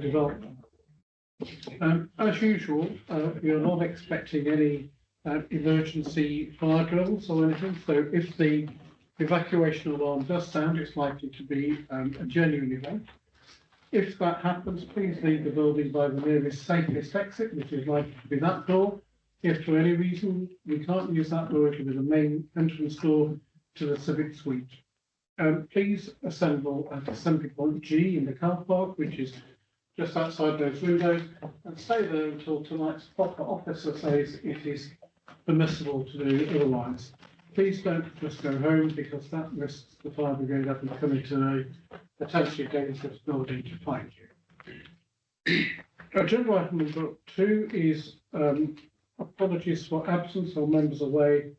development. As usual, we are not expecting any emergency fire drills or anything. So if the evacuation alarm does sound, it's likely to be a genuine event. If that happens, please leave the building by the nearest safest exit, which is likely to be that door. If for any reason we can't use that door, it will be the main entrance door to the Civic Suite. Please assemble at assembly point G in the car park, which is just outside those windows, and stay there until tonight's proper officer says it is permissible to do otherwise. Please don't just go home, because that risks the fire brigade up and coming to a potentially dangerous building to find you. Agenda item number 2 is apologies for absence or members away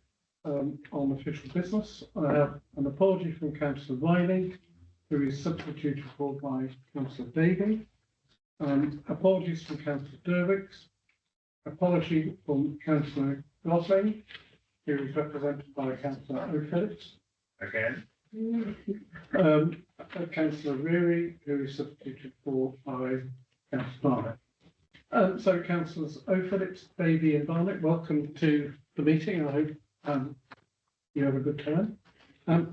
on official business. I have an apology from Councillor Riley, who is substituted for by Councillor Davey. Apologies from Councillor Derricks. Apology from Councillor Gosling, who is represented by Councillor O'Phillips. Again. Councillor Reary, who is substituted for by Councillor Barnett. So Councillors O'Phillips, Davey and Barnett, welcome to the meeting. I hope you have a good time.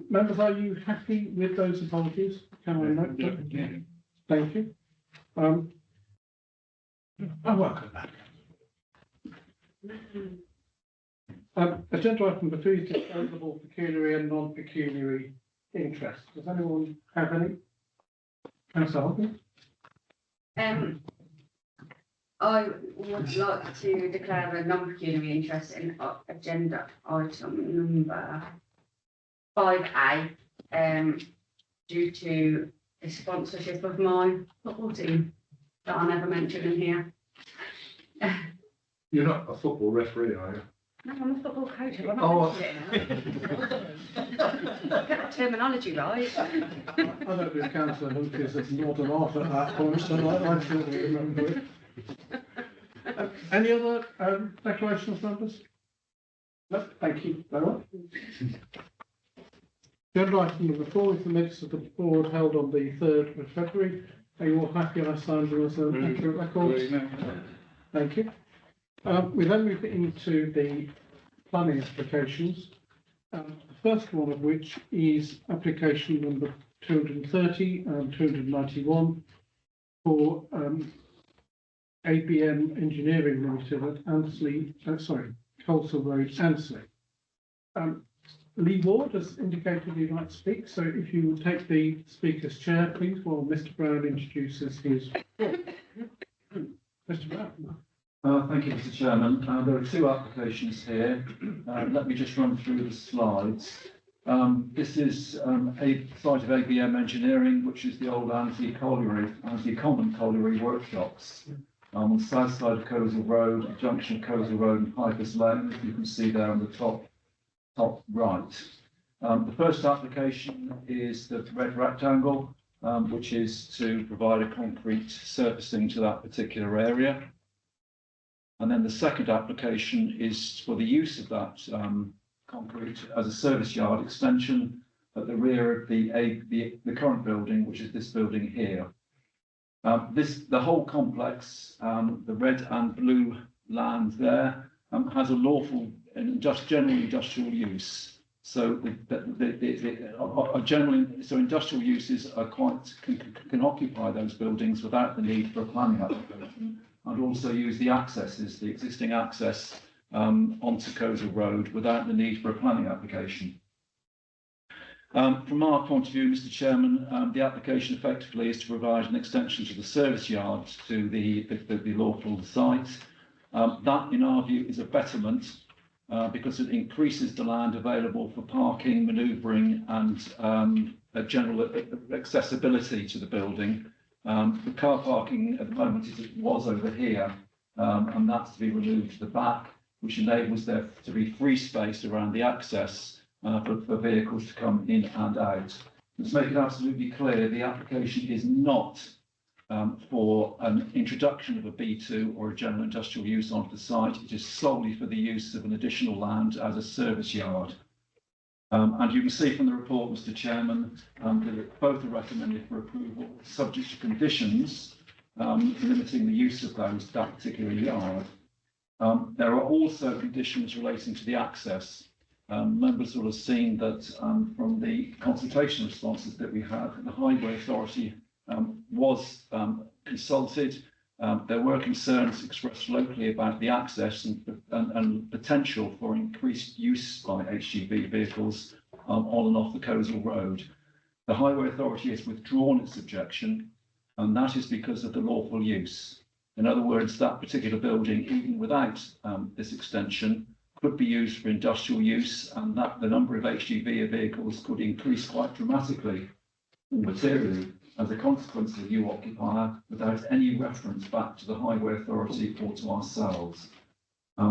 Members, are you happy with those apologies? Can I note them? Yeah. Thank you. Welcome back. Agenda item number 3 is disposable pecuniary and non-pecuniary interest. Does anyone have any? Councillor Hogan? I would like to declare a non-pecuniary interest in agenda item number 5A, due to the sponsorship of my football team that I never mentioned in here. You're not a football referee, are you? No, I'm a football coach. I've not mentioned it now. Get the terminology right. I don't know if Councillor Hook is not an art at that point, so I certainly remember it. Any other declarations, members? No, thank you very much. Agenda item number 4 is the minutes of the board held on the 3rd of February. Are you all happy I signed them as an accurate record? Thank you. We then move into the planning applications. The first one of which is application number 230 and 291 for ABM Engineering Limited at Ansley, Coleshill Road, Ansley. Lee Ward has indicated he'd like to speak, so if you would take the speaker's chair, please, while Mr. Brown introduces his. Mr. Brown. Thank you, Mr. Chairman. There are 2 applications here. Let me just run through the slides. This is a site of ABM Engineering, which is the old Ansley Common Colliery Workshops on the south side of Coleshill Road, the junction of Coleshill Road and Pipers Lane, as you can see there on the top right. The first application is the red rectangle, which is to provide a concrete surfacing to that particular area. And then the second application is for the use of that concrete as a service yard extension at the rear of the current building, which is this building here. The whole complex, the red and blue land there, has a lawful and just general industrial use. So industrial uses are can occupy those buildings without the need for a planning application, and also use the existing access onto Coleshill Road without the need for a planning application. From our point of view, Mr. Chairman, the application effectively is to provide an extension to the service yard to the lawful site. That, in our view, is a betterment because it increases the land available for parking, manoeuvring and general accessibility to the building. The car parking at the moment was over here, and that's to be removed to the back, which enables there to be free space around the access for vehicles to come in and out. Let's make it absolutely clear, the application is not for an introduction of a B2 or a general industrial use onto the site. It is solely for the use of an additional land as a service yard. And you can see from the report, Mr. Chairman, that both are recommended for approval, subject to conditions, limiting the use of that particular yard. There are also conditions relating to the access. Members will have seen that from the consultation responses that we had, the Highway Authority was consulted. There were concerns expressed locally about the access and potential for increased use by HGV vehicles on and off the Coleshill Road. The Highway Authority has withdrawn its objection, and that is because of the lawful use. In other words, that particular building, even without this extension, could be used for industrial use, and that the number of HGV vehicles could increase quite dramatically and materially as a consequence of the new occupier, without any reference back to the Highway Authority or to ourselves.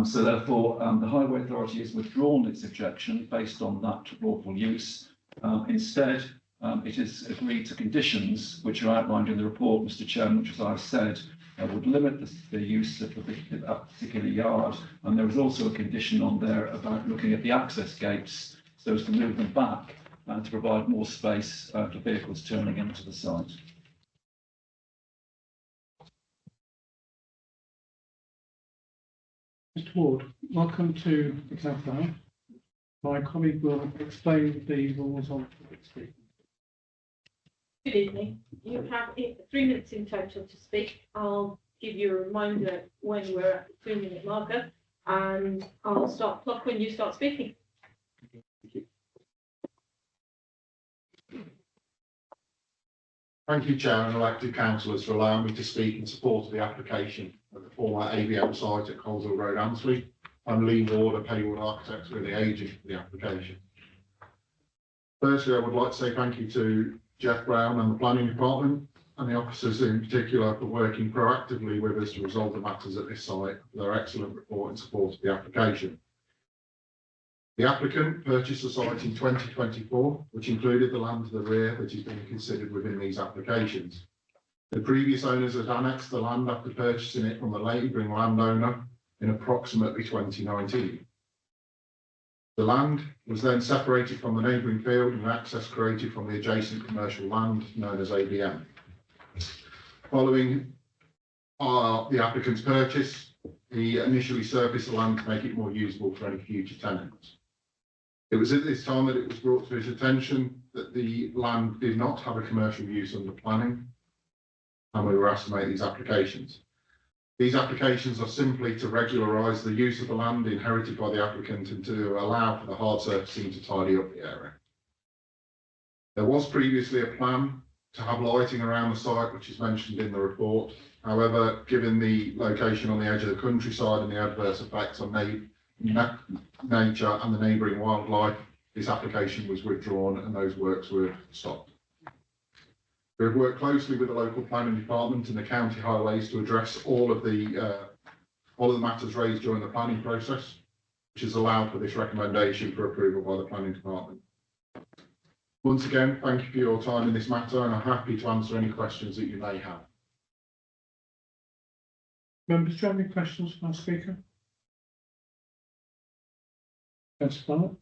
So therefore, the Highway Authority has withdrawn its objection based on that lawful use. Instead, it has agreed to conditions which are outlined in the report, Mr. Chairman, which, as I've said, would limit the use of that particular yard. And there is also a condition on there about looking at the access gates so as to move them back and to provide more space for vehicles turning into the site. Mr. Ward, welcome to the council. My colleague will explain the rules on public speaking. Good evening. You have 3 minutes in total to speak. I'll give you a reminder when we're at the 3-minute marker, and I'll start the clock when you start speaking. Thank you, Chair and elected councillors, for allowing me to speak in support of the application of the former ABM site at Coleshill Road, Annesley. I'm Lee Ward of Hayward Architects, with the agent for the application. Firstly, I would like to say thank you to Jeff Brown and the planning department, and the officers in particular, for working proactively with us to resolve the matters at this site, for their excellent report in support of the application. The applicant purchased the site in 2024, which included the land to the rear that is being considered within these applications. The previous owners had annexed the land after purchasing it from the neighbouring landowner in approximately 2019. The land was then separated from the neighbouring field and access created from the adjacent commercial land known as ABM. Following the applicant's purchase, he initially surfaced the land to make it more usable for any future tenants. It was at this time that it was brought to his attention that the land did not have a commercial use under planning, and we were asked to make these applications. These applications are simply to regularise the use of the land inherited by the applicant and to allow for the hard surfacing to tidy up the area. There was previously a plan to have lighting around the site, which is mentioned in the report. However, given the location on the edge of the countryside and the adverse effects on nature and the neighbouring wildlife, this application was withdrawn and those works were stopped. We have worked closely with the local planning department and the county highways to address all of the matters raised during the planning process, which has allowed for this recommendation for approval by the planning department. Once again, thank you for your time in this matter, and I'm happy to answer any questions that you may have. Members, do you have any questions for our speaker? Councillor Clark?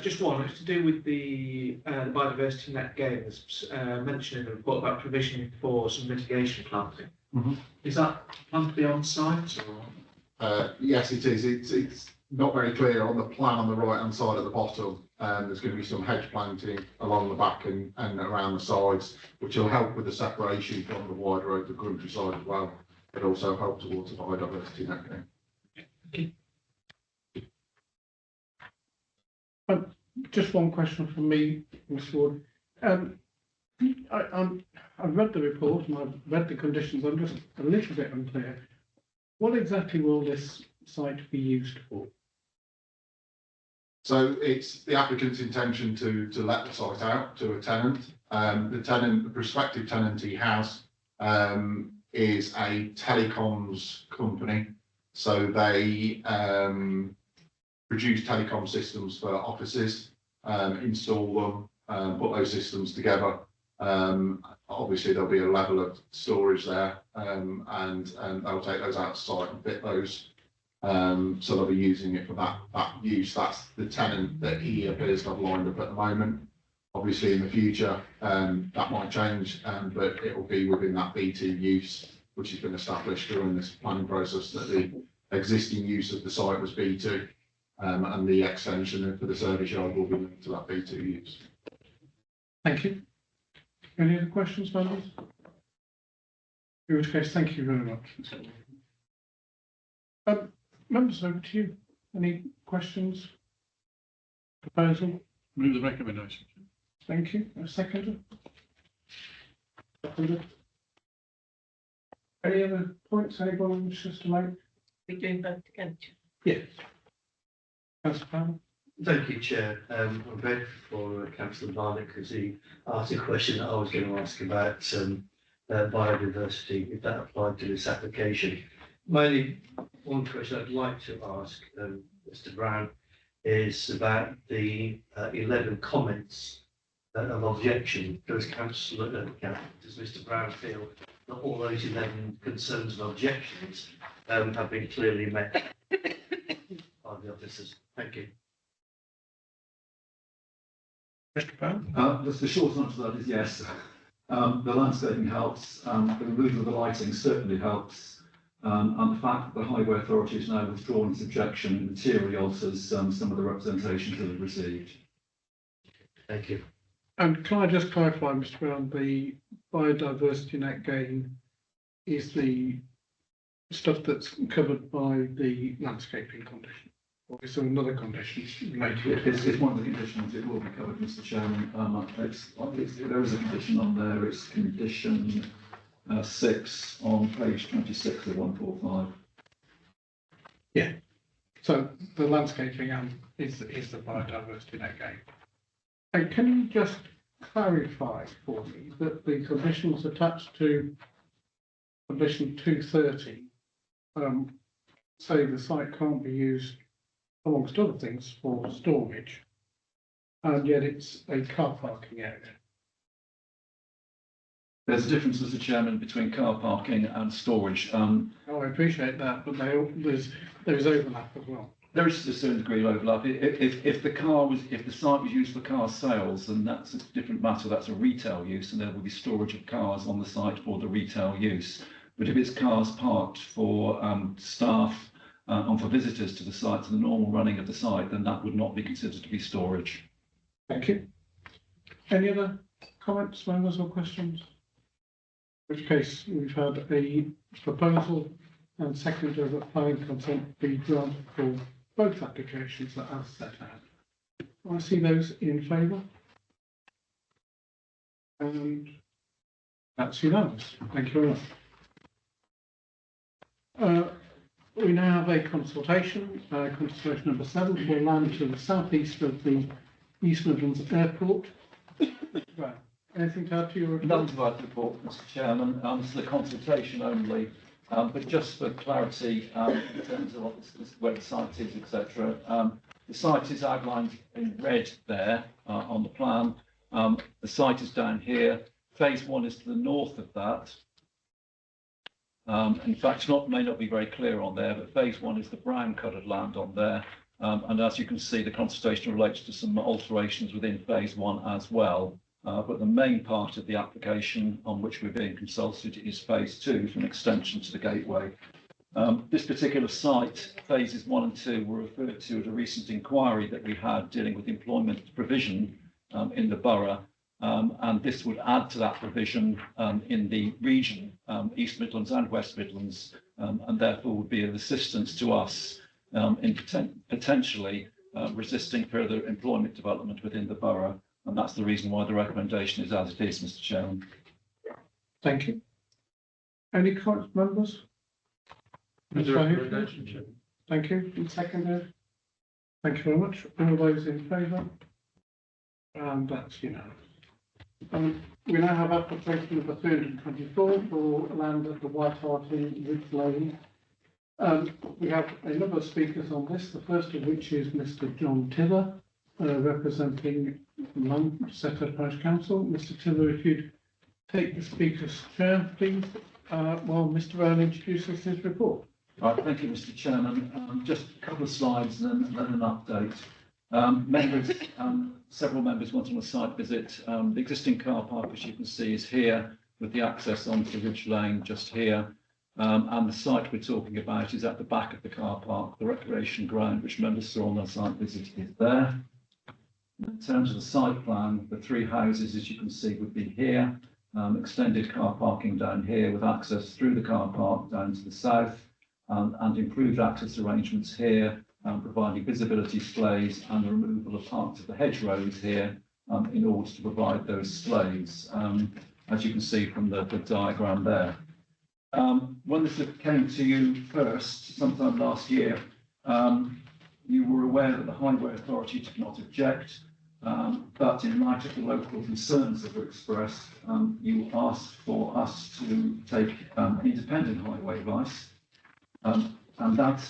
Just one. It's to do with the biodiversity net gain. There's mentioned in the report about provision for some mitigation planting. Is that planned to be on site? Or? Yes, it is. It's not very clear on the plan on the right-hand side at the bottom. There's going to be some hedge planting along the back and around the sides, which will help with the separation from the wider road, the countryside as well. It also help towards the biodiversity net gain. Okay. Just one question from me, Mr. Ward. I've read the report and I've read the conditions. I'm just a little bit unclear. What exactly will this site be used for? So it's the applicant's intention to let the site out to a tenant. The prospective tenant he has is a telecoms company. So they produce telecom systems for offices, install them, put those systems together. Obviously, there'll be a level of storage there, and they'll take those out of site and fit those. So they'll be using it for that use. That's the tenant that he appears to have lined up at the moment. Obviously, in the future, that might change, but it will be within that B2 use, which has been established during this planning process, that the existing use of the site was B2, and the extension for the service yard will be linked to that B2 use. Thank you. Any other questions, members? In which case, thank you very much. Members, over to you. Any questions? Proposal? Move the recommendation. Thank you. A seconder? Seconder. Any other points anyone wishes to make? We do vote again. Yes. Councillor Palmer? Thank you, Chair. I'm grateful for Councillor Barnett because he asked a question that I was going to ask about biodiversity, if that applied to this application. Mainly, one question I'd like to ask Mr. Brown is about the 11 comments of objection. Does Mr. Brown feel that all those 11 concerns and objections have been clearly met by the officers? Thank you. Mr. Palmer? The short answer to that is yes. The landscaping helps, the removal of the lighting certainly helps. And the fact that the Highway Authority has now withdrawn its objection materially alters some of the representations that it received. Thank you. And can I just clarify, Mr. Brown, the biodiversity net gain is the stuff that's covered by the landscaping condition? Or is there another condition related? It's one of the conditions. It will be covered, Mr. Chairman. There is a condition on there. It's condition 6 on page 26 of 145. Yeah. So the landscaping is the biodiversity net gain. And can you just clarify for me that the conditions attached to condition 230 say the site can't be used, amongst other things, for storage, and yet it's a car parking area? There's a difference, Mr. Chairman, between car parking and storage. Oh, I appreciate that, but there's overlap as well. There is a certain degree of overlap. If the site was used for car sales, then that's a different matter. That's a retail use, and there will be storage of cars on the site for the retail use. But if it's cars parked for staff and for visitors to the site, to the normal running of the site, then that would not be considered to be storage. Thank you. Any other comments, members, or questions? In which case, we've had a proposal and seconder that planning consent be granted for both applications that are set out. I see those in favour. And that's unanimous. Thank you very much. We now have a consultation number 7 for land to the southeast of the East Midlands Airport. Right. Anything to add to your report? Nothing to add to the report, Mr. Chairman. It's the consultation only, but just for clarity, in terms of where the site is, etc. The site is outlined in red there on the plan. The site is down here. Phase 1 is to the north of that. In fact, may not be very clear on there, but phase 1 is the brown coloured land on there. And as you can see, the consultation relates to some alterations within phase 1 as well. But the main part of the application on which we're being consulted is phase 2 for an extension to the gateway. This particular site, phases 1 and 2, were referred to at a recent inquiry that we had dealing with employment provision in the borough. And this would add to that provision in the region, East Midlands and West Midlands, and therefore would be of assistance to us in potentially resisting further employment development within the borough. And that's the reason why the recommendation is as it is, Mr. Chairman. Thank you. Any comments, members? Thank you. And seconded. Thank you very much. All those in favour? And that's unanimous. We now have application number 324 for land at the White Hart Ridge Lane. We have a number of speakers on this, the first of which is Mr. John Tiller, representing Manchester Parish Council. Mr. Tiller, if you'd take the speaker's chair, please, while Mr. Brown introduces his report. Right, thank you, Mr. Chairman. Just a couple of slides and then an update. Members, several members went on a site visit. The existing car park, as you can see, is here with the access onto Ridge Lane just here. And the site we're talking about is at the back of the car park, the recreation ground, which members saw on their site visit is there. In terms of the site plan, the three houses, as you can see, would be here. Extended car parking down here with access through the car park down to the south, and improved access arrangements here, providing visibility displays and the removal of parts of the hedgerows here in order to provide those displays, as you can see from the diagram there. When this came to you first, sometime last year, you were aware that the Highway Authority did not object, but in light of the local concerns that were expressed, you asked for us to take independent highway advice, and that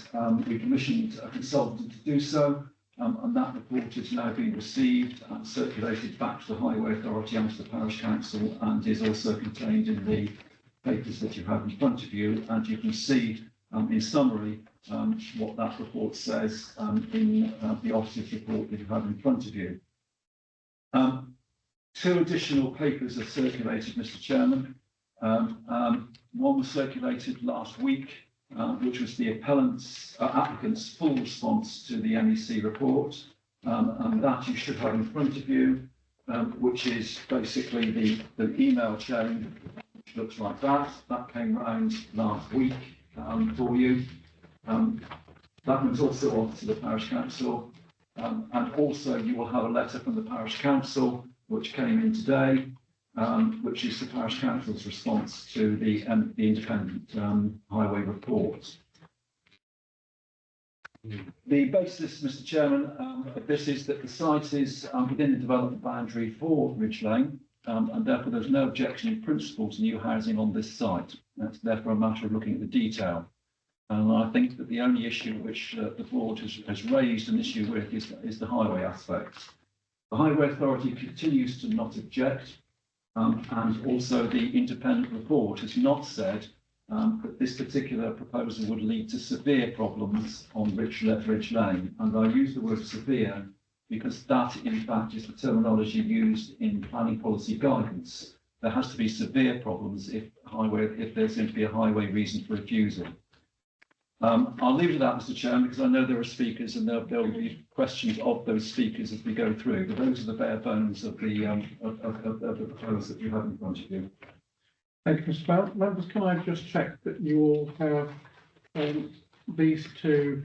we commissioned a consultant to do so, and that report has now been received and circulated back to the Highway Authority and to the Parish Council, and is also contained in the papers that you have in front of you, and you can see in summary what that report says in the officer's report that you have in front of you. Two additional papers are circulated, Mr. Chairman. One was circulated last week, which was the applicant's full response to the NEC report, and that you should have in front of you, which is basically the email chain, which looks like that. That came round last week for you. That was also on to the Parish Council, and also you will have a letter from the Parish Council which came in today, which is the Parish Council's response to the independent highway report. The basis, Mr. Chairman, of this is that the site is within the development boundary for Ridge Lane, and therefore there's no objection in principle to new housing on this site. That's therefore a matter of looking at the detail. And I think that the only issue which the board has raised an issue with is the highway aspect. The Highway Authority continues to not object, and also the independent report has not said that this particular proposal would lead to severe problems on Ridge Lane. And I use the word severe because that, in fact, is the terminology used in planning policy guidance. There has to be severe problems if there's going to be a highway reason for refusal. I'll leave it at that, Mr. Chairman, because I know there are speakers and there will be questions of those speakers as we go through. But those are the bare bones of the proposal that you have in front of you. Thank you, Mr. Bell. Members, can I just check that you all have these two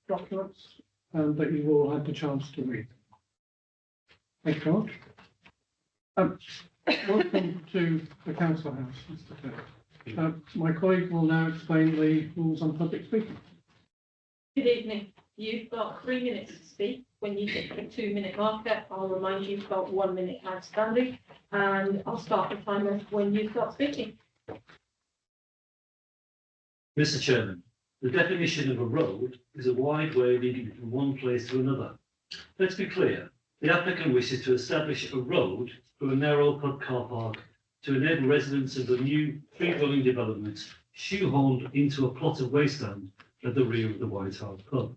documents and that you've all had the chance to read? Thank you very much. Welcome to the Council House, Mr. Taylor. My colleague will now explain the rules on public speaking. Good evening. You've got 3 minutes to speak. When you get the 2-minute marker, I'll remind you you've got 1 minute outstanding, and I'll start the timer when you start speaking. Mr. Chairman, the definition of a road is a wide way leading from one place to another. Let's be clear. The applicant wishes to establish a road through a narrow car park to enable residents of the new three-dwelling development shoehorned into a plot of wasteland at the rear of the White Hart pub.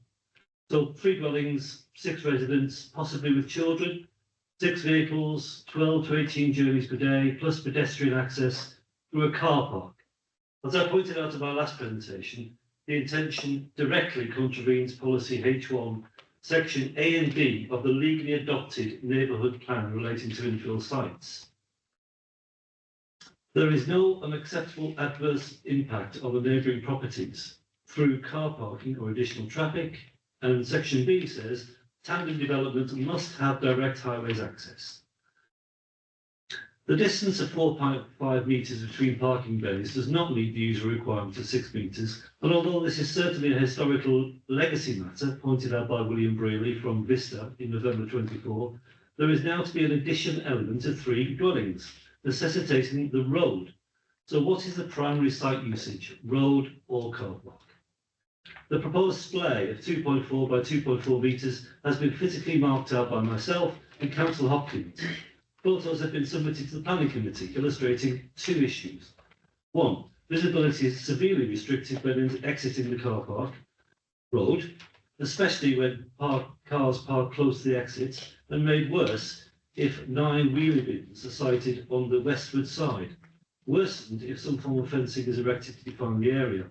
So 3 dwellings, 6 residents, possibly with children, 6 vehicles, 12 to 18 journeys per day, plus pedestrian access through a car park. As I pointed out in my last presentation, the intention directly contravenes policy H1, section A and B of the legally adopted neighbourhood plan relating to infill sites. There is no unacceptable adverse impact on the neighbouring properties through car parking or additional traffic, and section B says tandem development must have direct highways access. The distance of 4.5 metres between parking bays does not meet the usual requirement of 6 metres, and although this is certainly a historical legacy matter pointed out by William Braley from Vista in November 24, there is now to be an additional element of 3 dwellings, necessitating the road. So what is the primary site usage, road or car park? The proposed splay of 2.4 by 2.4 metres has been physically marked out by myself and Councillor Hopkins. Photos have been submitted to the Planning Committee illustrating 2 issues. 1. Visibility is severely restricted when exiting the car park road, especially when cars park close to the exits, and made worse if 9 wheelie bins are sited on the westward side, worsened if some form of fencing is erected to define the area.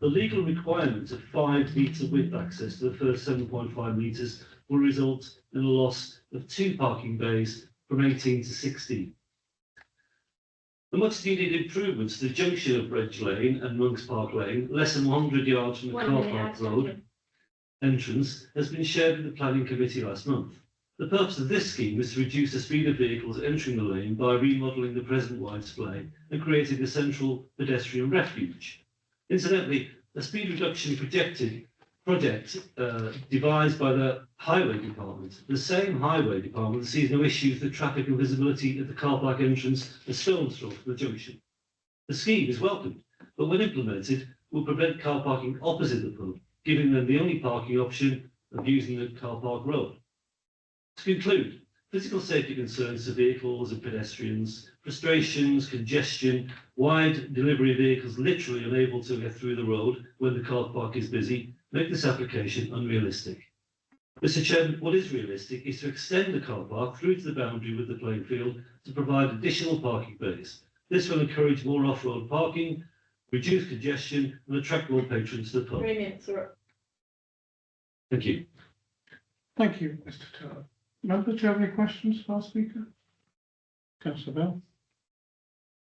The legal requirement of 5 metre width access to the first 7.5 metres will result in a loss of 2 parking bays from 18 to 16. The much needed improvements to the junction of Bridge Lane and Monks Park Lane, less than 100 yards from the car park road entrance, has been shared with the planning committee last month. The purpose of this scheme is to reduce the speed of vehicles entering the lane by remodelling the present wide splay and creating a central pedestrian refuge. Incidentally, a speed reduction project devised by the Highway Department, the same Highway Department sees no issues with traffic and visibility at the car park entrance a stone's throw from the junction. The scheme is welcomed, but when implemented, will prevent car parking opposite the pub, giving them the only parking option of using the car park road. To conclude, physical safety concerns to vehicles and pedestrians, frustrations, congestion, wide delivery vehicles literally unable to get through the road when the car park is busy, make this application unrealistic. Mr. Chairman, what is realistic is to extend the car park through to the boundary with the playing field to provide additional parking bays. This will encourage more off-road parking, reduce congestion and attract more patrons to the pub. 3 minutes are up. Thank you. Thank you, Mr. Turner. Members, do you have any questions for our speaker? Councillor Bell.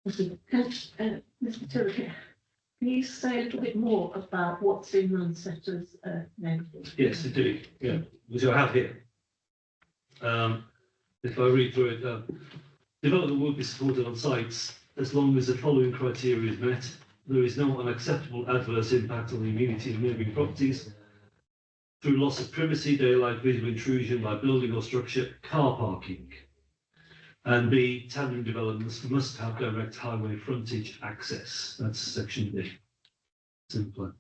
Mr. Turner, can you say a little bit more about what's in Manchester's name? Yes, indeed. Yeah, which I have here. If I read through it, development will be supported on sites as long as the following criteria is met. There is no unacceptable adverse impact on the immunity of neighbouring properties through loss of privacy, daylight, visual intrusion by building or structure, car parking. And B, tandem developments must have direct highway frontage access. That's section D. Simple.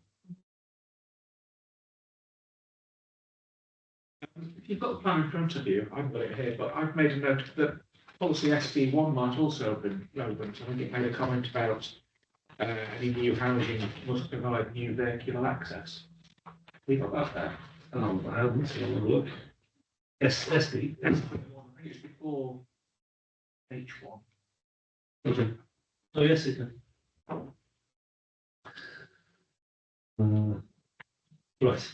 If you've got the plan in front of you, I've got it here, but I've made a note that policy SB1 might also have been relevant. I think it made a comment about any new housing must provide new vehicular access. We got that there. Oh, I haven't seen a look. SB. I think it's before H1. Okay. Oh, yes, it can. Right.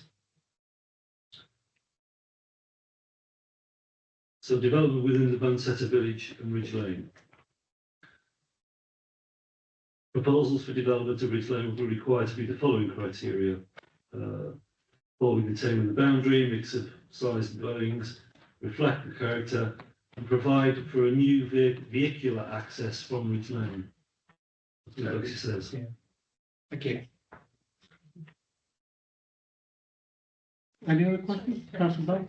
So development within the Bunsetter Village and Ridge Lane. Proposals for development of Ridge Lane will be required to be the following criteria. Following containing the boundary, mix of size and dwellings, reflect the character, and provide for a new vehicular access from Ridge Lane. That's what it says. Yeah. Thank you. Any other questions? Councillor Bell?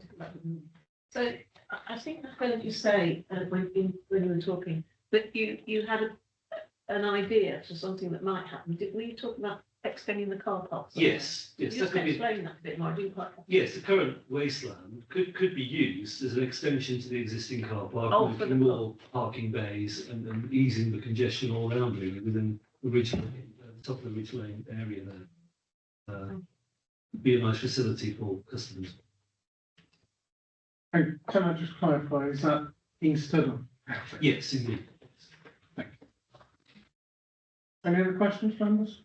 So I think I heard you say when you were talking that you had an idea for something that might happen. Were you talking about extending the car park? Yes, Can yes, you that just could be. explain that a bit more? I didn't quite. Yes, the current wasteland could be used as an extension to the existing car park, Oh, for making the more parking bays and easing the congestion all around really within the Ridge Lane, top of the Ridge Lane area there. Be a nice facility for customers. And can I just clarify, is that instead of? Yes, indeed. Any other questions, members?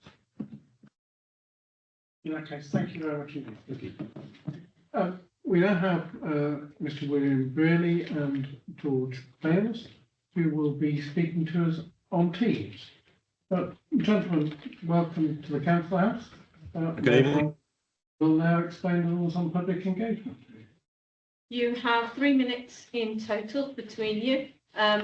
In that case, thank you very much indeed. Thank you. We now have Mr. William Brearley and George Bales, who will be speaking to us on Teams. Gentlemen, welcome to the Council House. Good evening. We'll now explain the rules on public engagement. You have 3 minutes in total between you.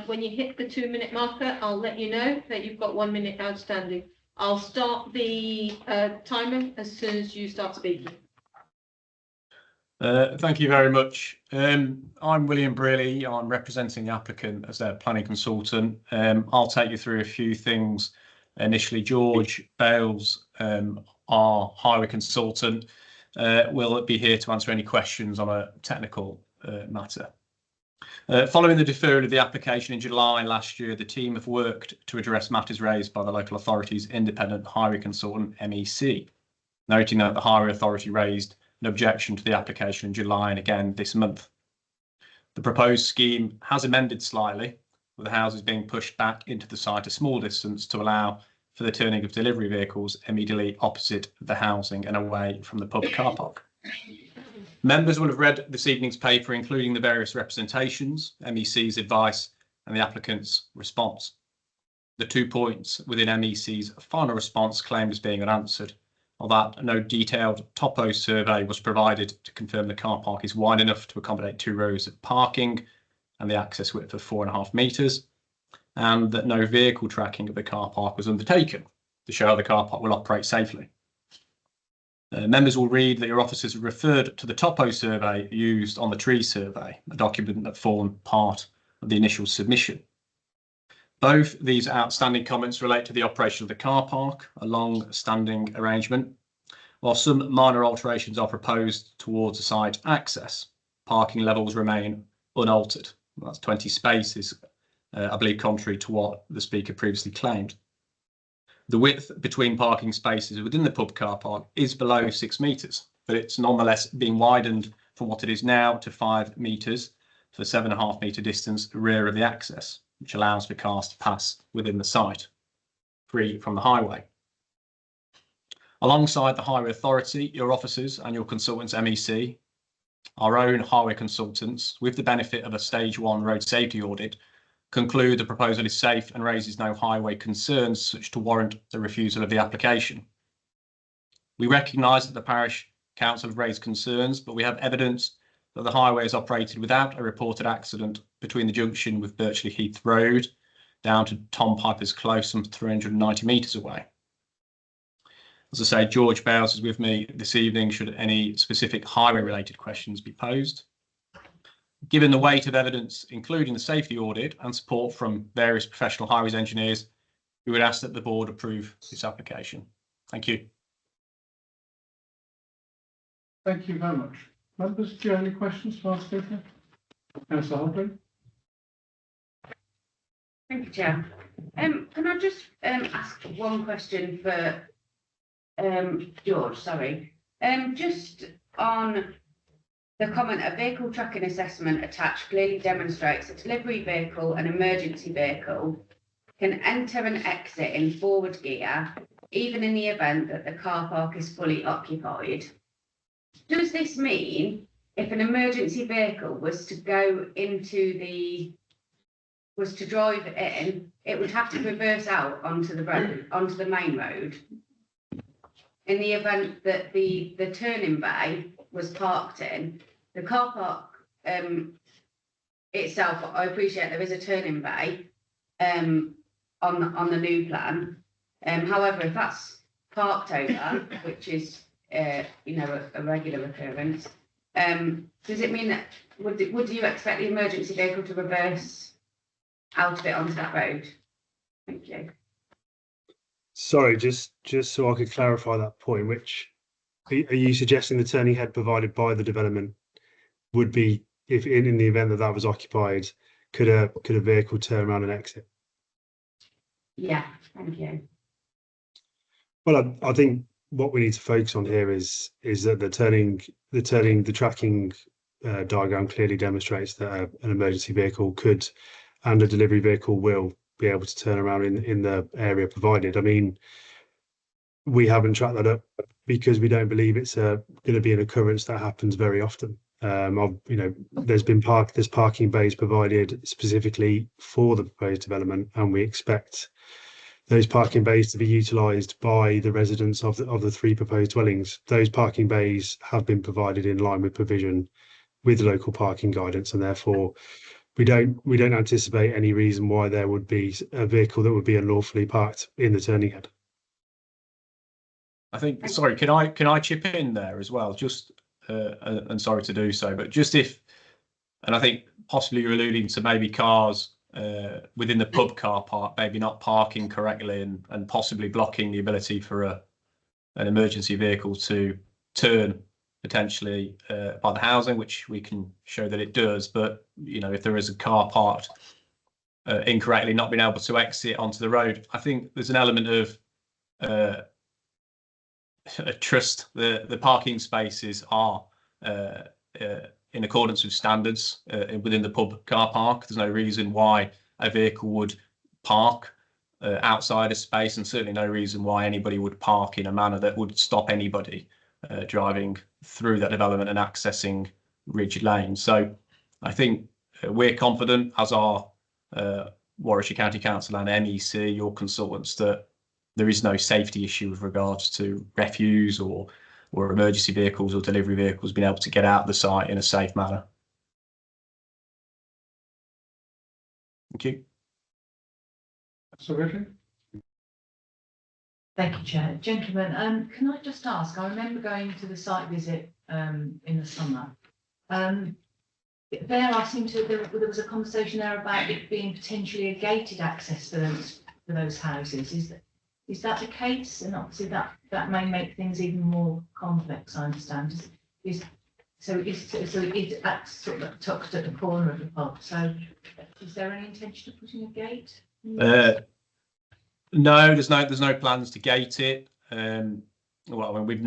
When you hit the 2 minute marker, I'll let you know that you've got 1 minute outstanding. I'll start the timer as soon as you start speaking. Thank you very much. I'm William Brearley. I'm representing the applicant as their planning consultant. I'll take you through a few things. Initially, George Bales, our highway consultant, will be here to answer any questions on a technical matter. Following the deferral of the application in July last year, the team have worked to address matters raised by the local authority's independent highway consultant, MEC, noting that the highway authority raised an objection to the application in July and again this month. The proposed scheme has amended slightly, with the houses being pushed back into the site a small distance to allow for the turning of delivery vehicles immediately opposite the housing and away from the pub car park. Members will have read this evening's paper, including the various representations, MEC's advice and the applicant's response. The 2 points within MEC's final response claimed as being unanswered, although no detailed topo survey was provided to confirm the car park is wide enough to accommodate 2 rows of parking and the access width of 4.5 metres, and that no vehicle tracking of the car park was undertaken to show how the car park will operate safely. Members will read that your officers have referred to the topo survey used on the tree survey, a document that formed part of the initial submission. Both these outstanding comments relate to the operation of the car park, a long-standing arrangement, while some minor alterations are proposed towards the site access. Parking levels remain unaltered. That's 20 spaces, I believe, contrary to what the speaker previously claimed. The width between parking spaces within the pub car park is below 6 metres, but it's nonetheless being widened from what it is now to 5 metres for the 7.5 metre distance rear of the access, which allows for cars to pass within the site, free from the highway. Alongside the Highway Authority, your officers and your consultants MEC, our own highway consultants, with the benefit of a stage 1 road safety audit, conclude the proposal is safe and raises no highway concerns such to warrant the refusal of the application. We recognise that the parish council have raised concerns, but we have evidence that the highway is operated without a reported accident between the junction with Birchley Heath Road down to Tom Piper's Close, some 390 metres away. As I say, George Bales is with me this evening should any specific highway related questions be posed. Given the weight of evidence, including the safety audit and support from various professional highways engineers, we would ask that the board approve this application. Thank you. Thank you very much. Members, do you have any questions for our speaker? Councillor Hobley? Thank you, Chair. Can I just ask one question for George? Sorry. Just on the comment, a vehicle tracking assessment attached clearly demonstrates a delivery vehicle and emergency vehicle can enter and exit in forward gear, even in the event that the car park is fully occupied. Does this mean if an emergency vehicle was to drive in, it would have to reverse out onto the road, onto the main road? In the event that the turning bay was parked in, the car park itself, I appreciate there is a turning bay on the new plan. However, if that's parked over, which is a regular occurrence, does it mean that would you expect the emergency vehicle to reverse out of it onto that road? Thank you. Sorry, just so I could clarify that point, which are you suggesting the turning head provided by the development would be, if in the event that that was occupied, could a vehicle turn around and exit? Yeah, thank you. Well, I think what we need to focus on here is that the tracking diagram clearly demonstrates that an emergency vehicle could, and a delivery vehicle will be able to turn around in the area provided. I mean, we haven't tracked that up because we don't believe it's going to be an occurrence that happens very often. There's parking bays provided specifically for the proposed development, and we expect those parking bays to be utilised by the residents of the 3 proposed dwellings. Those parking bays have been provided in line with provision with local parking guidance, and therefore we don't anticipate any reason why there would be a vehicle that would be unlawfully parked in the turning head. I think, sorry, can I chip in there as well? Just and sorry to do so, but just if, and I think possibly you're alluding to maybe cars within the pub car park, maybe not parking correctly and possibly blocking the ability for an emergency vehicle to turn potentially by the housing, which we can show that it does. But if there is a car parked incorrectly, not being able to exit onto the road, I think there's an element of trust. The parking spaces are in accordance with standards within the pub car park. There's no reason why a vehicle would park outside a space, and certainly no reason why anybody would park in a manner that would stop anybody driving through that development and accessing Ridge Lane. So I think we're confident, as are Warwickshire County Council and MEC, your consultants, that there is no safety issue with regards to refuse or emergency vehicles or delivery vehicles being able to get out of the site in a safe manner. Thank you. So Richard? Thank you, Chair. Gentlemen, can I just ask, I remember going to the site visit in the summer. There was a conversation there about it being potentially a gated access for those houses. Is that the case? And obviously that may make things even more complex, I understand. So it's at sort of tucked at the corner of the pub. So is there any intention of putting a gate? No, there's no plans to gate it. Well, I mean,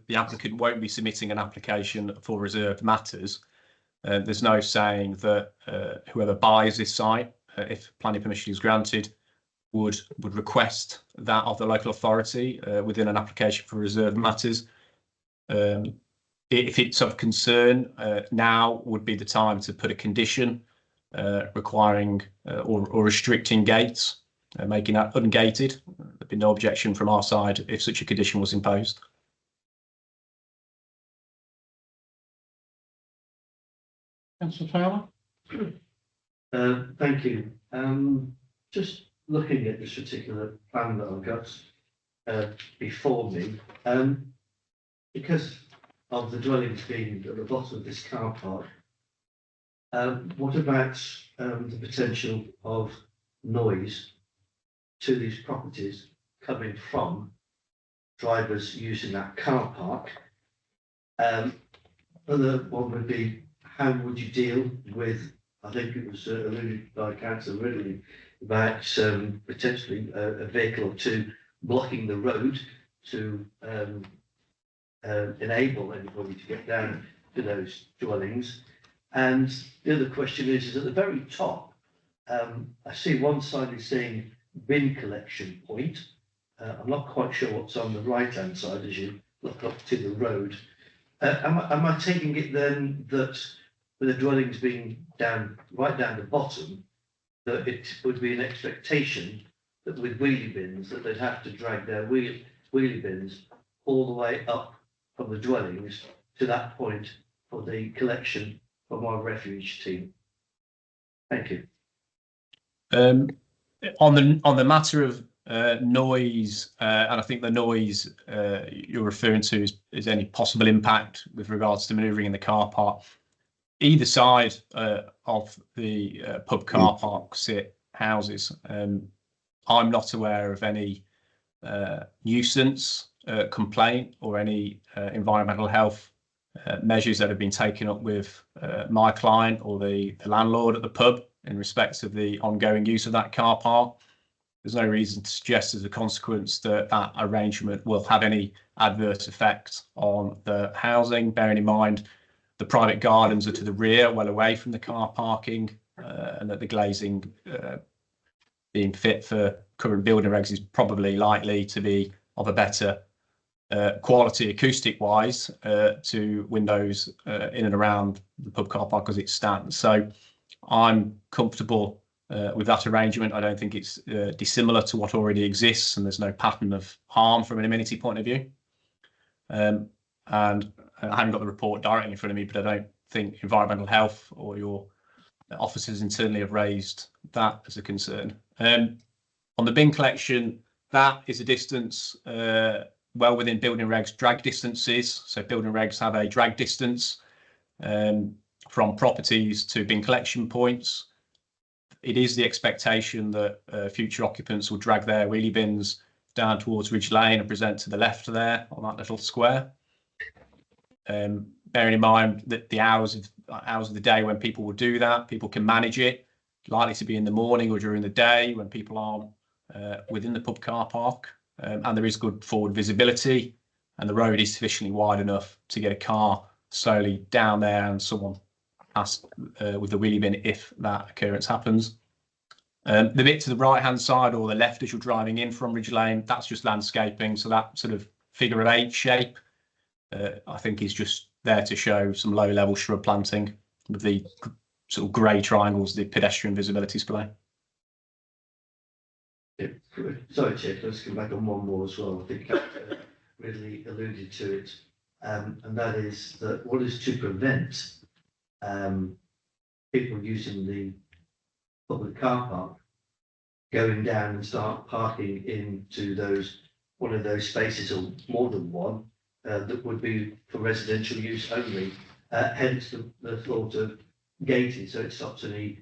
the applicant won't be submitting an application for reserved matters. There's no saying that whoever buys this site, if planning permission is granted, would request that of the local authority within an application for reserved matters. If it's of concern, now would be the time to put a condition requiring or restricting gates, making that ungated. There'd be no objection from our side if such a condition was imposed. Councillor Fowler? Thank you. Just looking at this particular plan that I've got before me, because of the dwellings being at the bottom of this car park, what about the potential of noise to these properties coming from drivers using that car park? Other one would be, how would you deal with, I think it was alluded by Councillor Ridley, about potentially a vehicle or two blocking the road to enable anybody to get down to those dwellings. And the other question is at the very top, I see one side is saying bin collection point. I'm not quite sure what's on the right hand side as you look up to the road. Am I taking it then that with the dwellings being right down the bottom, that it would be an expectation that with wheelie bins that they'd have to drag their wheelie bins all the way up from the dwellings to that point for the collection from our refuge team? Thank you. On the matter of noise, and I think the noise you're referring to is any possible impact with regards to manoeuvring in the car park. Either side of the pub car park sit houses. I'm not aware of any nuisance complaint or any environmental health measures that have been taken up with my client or the landlord at the pub in respect of the ongoing use of that car park. There's no reason to suggest as a consequence that that arrangement will have any adverse effect on the housing, bearing in mind the private gardens are to the rear, well away from the car parking, and that the glazing being fit for current building regs is probably likely to be of a better quality acoustic wise to windows in and around the pub car park as it stands. So I'm comfortable with that arrangement. I don't think it's dissimilar to what already exists, and there's no pattern of harm from an amenity point of view. And I haven't got the report directly in front of me, but I don't think environmental health or your officers internally have raised that as a concern. On the bin collection, that is a distance well within building regs drag distances. So building regs have a drag distance from properties to bin collection points. It is the expectation that future occupants will drag their wheelie bins down towards Ridge Lane and present to the left there on that little square. Bearing in mind that the hours of the day when people will do that, people can manage it, likely to be in the morning or during the day when people aren't within the pub car park, and there is good forward visibility and the road is sufficiently wide enough to get a car slowly down there and someone past with the wheelie bin if that occurrence happens. The bit to the right hand side or the left as you're driving in from Ridge Lane, that's just landscaping. So that sort of figure of 8 shape, I think is just there to show some low level shrub planting with the sort of grey triangles, the pedestrian visibility display. Yeah, sorry, Chair, let's come back on one more as well. I think Ridley alluded to it, and that is that what is to prevent people using the public car park going down and start parking into one of those spaces or more than one that would be for residential use only. Hence the thought of gating, so it stops any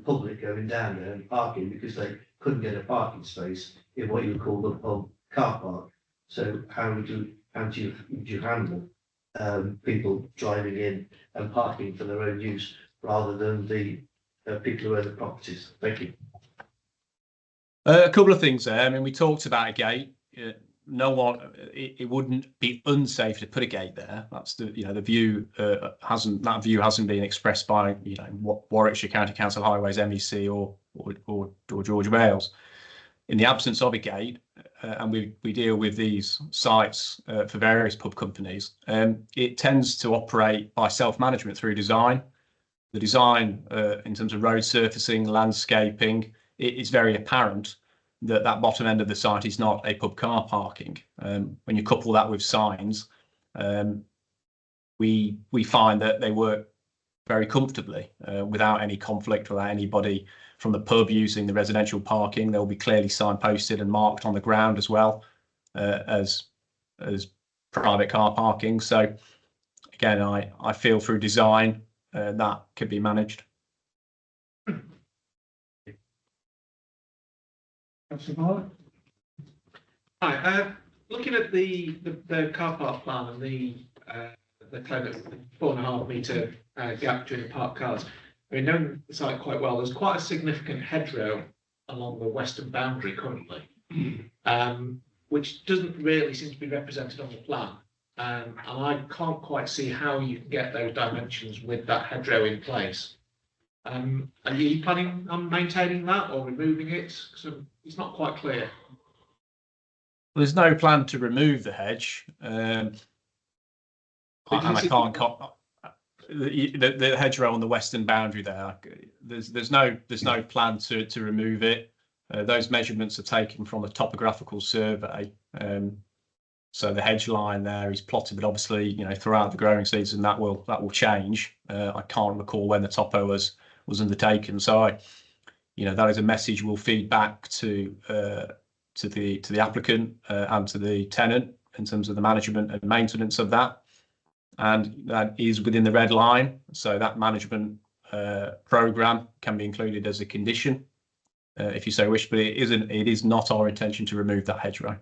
public going down there and parking because they couldn't get a parking space in what you would call the pub car park. So how do you handle people driving in and parking for their own use rather than the people who own the properties? Thank you. A couple of things there. I mean, we talked about a gate. No one, it wouldn't be unsafe to put a gate there. That's the the view hasn't been expressed by Warwickshire County Council Highways MEC or George Wales. In the absence of a gate, and we deal with these sites for various pub companies, it tends to operate by self-management through design. The design in terms of road surfacing, landscaping, it's very apparent that bottom end of the site is not a pub car parking. When you couple that with signs, we find that they work very comfortably without any conflict, without anybody from the pub using the residential parking. They'll be clearly signposted and marked on the ground as well as private car parking. So again, I feel through design that could be managed. Hi, looking at the car park plan and the kind of 4.5 metre gap between the parked cars. I mean, knowing the site quite well, there's quite a significant hedgerow along the western boundary currently, which doesn't really seem to be represented on the plan. And I can't quite see how you can get those dimensions with that hedgerow in place. Are you planning on maintaining that or removing it? So it's not quite clear. There's no plan to remove the hedge. I can't. The hedgerow on the western boundary there. There's no plan to remove it. Those measurements are taken from the topographical survey. So the hedge line there is plotted, but obviously, throughout the growing season that will change. I can't recall when the topo was undertaken. So that is a message we'll feed back to the applicant and to the tenant in terms of the management and maintenance of that. And that is within the red line. So that management programme can be included as a condition if you so wish, but it is not our intention to remove that hedgerow.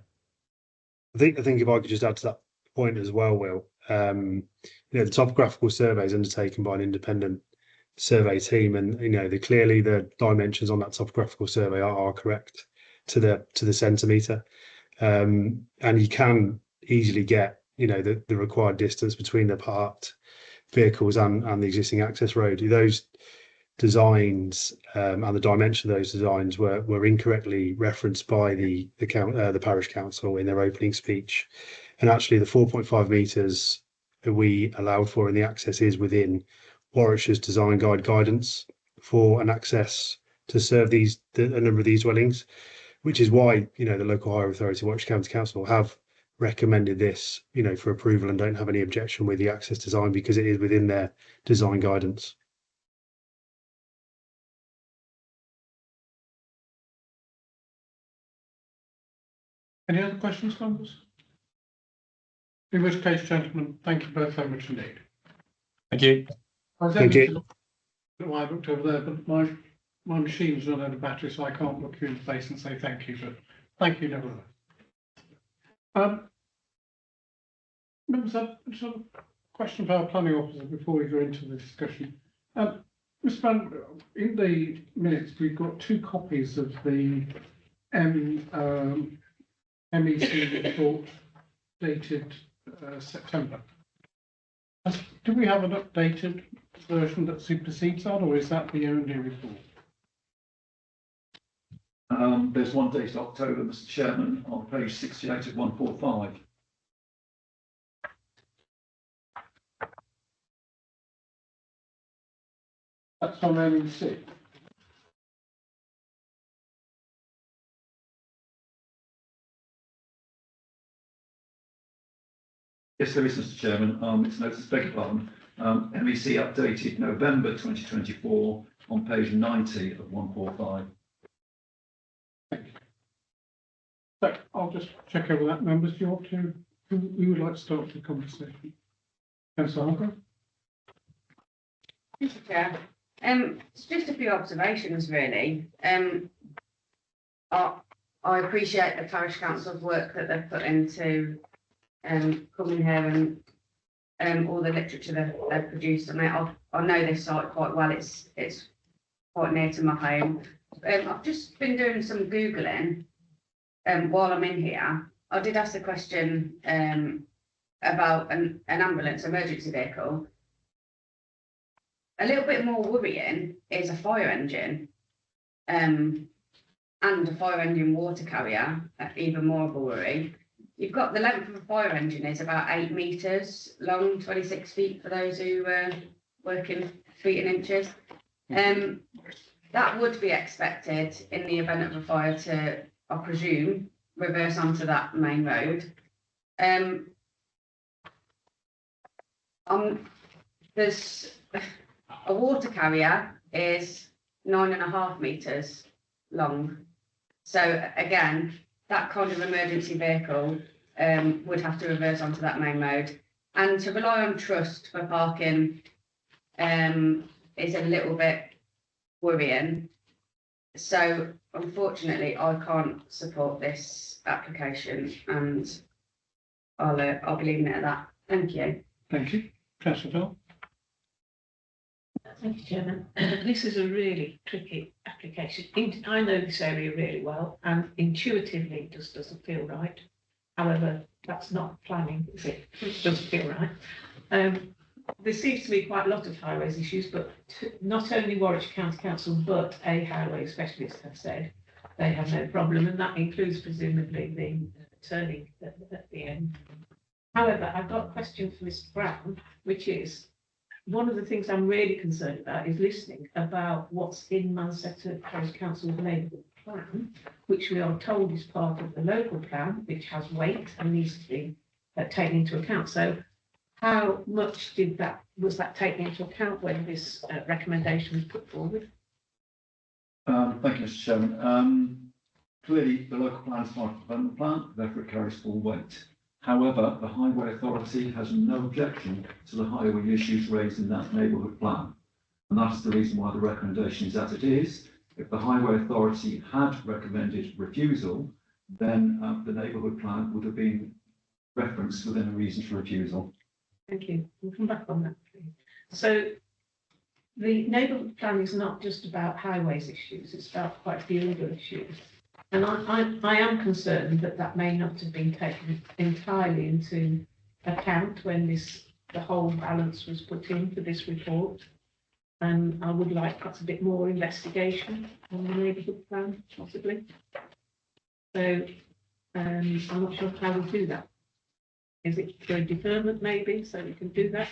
I think if I could just add to that point as well, Will, the topographical survey is undertaken by an independent survey team, and clearly the dimensions on that topographical survey are correct to the centimetre, and you can easily get the required distance between the parked vehicles and the existing access road. Those designs and the dimension of those designs were incorrectly referenced by the parish council in their opening speech, and actually the 4.5 metres that we allowed for in the access is within Warwickshire's design guide guidance for an access to serve a number of these dwellings, which is why the local hire authority, Warwickshire County Council, have recommended this for approval and don't have any objection with the access design because it is within their design guidance. Any other questions, members? In which case, gentlemen, thank you both very much indeed. Thank you. Thank you. I looked over there, but my machine's run out of battery, so I can't look you in the face and say thank you, but thank you nevertheless. Members, just a question for our planning officer before we go into the discussion. Mr. Brown, in the minutes, we've got 2 copies of the MEC report dated September. do we have an updated version that supersedes that, or is that the only report? There's one dated October, Mr. Chairman, on page 68 of 145. That's on NEC. Yes, there is, Mr. Chairman. It's noticed, beg your pardon. MEC updated November 2024 on page 90 of 145. So I'll just check over that. Members, do you want to, who would like to start the conversation? Councillor Hargrove? Mr. Chair, it's just a few observations really. I appreciate the parish council's work that they've put into coming here and all the literature that they've produced on it. I know this site quite well. It's quite near to my home. I've just been doing some Googling while I'm in here. I did ask a question about an ambulance emergency vehicle. A little bit more worrying is a fire engine and a fire engine water carrier, even more of a worry. You've got the length of a fire engine is about 8 metres long, 26 feet for those who work in feet and inches. That would be expected in the event of a fire to, I presume, reverse onto that main road. There's a water carrier is 9.5 metres long. So again, that kind of emergency vehicle would have to reverse onto that main road. And to rely on trust for parking is a little bit worrying. So unfortunately, I can't support this application, and I'll be leaving it at that. Thank you. Thank you. Councillor Phil? Thank you, Chairman. This is a really tricky application. I know this area really well, and intuitively it just doesn't feel right. However, that's not planning, is it? It doesn't feel right. There seems to be quite a lot of highways issues, but not only Warwickshire County Council, but a highway specialist have said they have no problem, and that includes presumably the turning at the end. However, I've got a question for Mr. Brown, which is, one of the things I'm really concerned about is listening about what's in Manchester Parish Council's neighbourhood plan, which we are told is part of the local plan, which has weight and needs to be taken into account. So how much was that taken into account when this recommendation was put forward? Thank you, Mr. Chairman. Clearly, the local plan is part of the development plan, therefore it carries full weight. However, the Highway Authority has no objection to the highway issues raised in that neighbourhood plan. And that's the reason why the recommendation is as it is. If the Highway Authority had recommended refusal, then the neighbourhood plan would have been referenced within a reason for refusal. Thank you. We'll come back on that, please. So the neighbourhood plan is not just about highways issues, it's about quite a few other issues. And I am concerned that that may not have been taken entirely into account when the whole balance was put in for this report. And I would like perhaps a bit more investigation on the neighbourhood plan, possibly. So I'm not sure how we do that. Is it for a deferment maybe, so we can do that?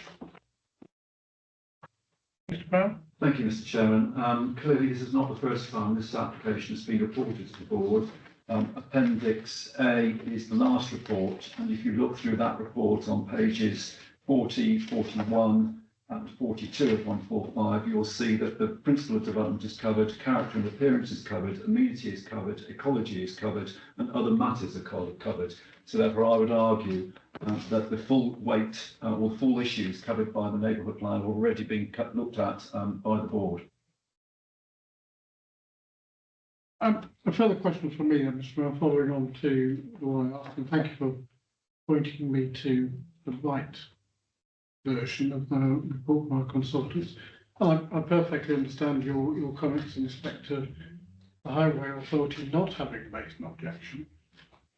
Mr. Brown? Thank you, Mr. Chairman. Clearly, this is not the first time this application has been reported to the board. Appendix A is the last report, and if you look through that report on pages 40, 41 and 42 of 145, you'll see that the principle of development is covered, character and appearance is covered, amenity is covered, ecology is covered, and other matters are covered. So therefore, I would argue that the full weight or full issues covered by the neighbourhood plan are already being looked at by the board. A further question from me then, Mr. Brown, following on to the one I asked, and thank you for pointing me to the right version of the report by our consultants. I perfectly understand your comments in respect to the Highway Authority not having raised an objection.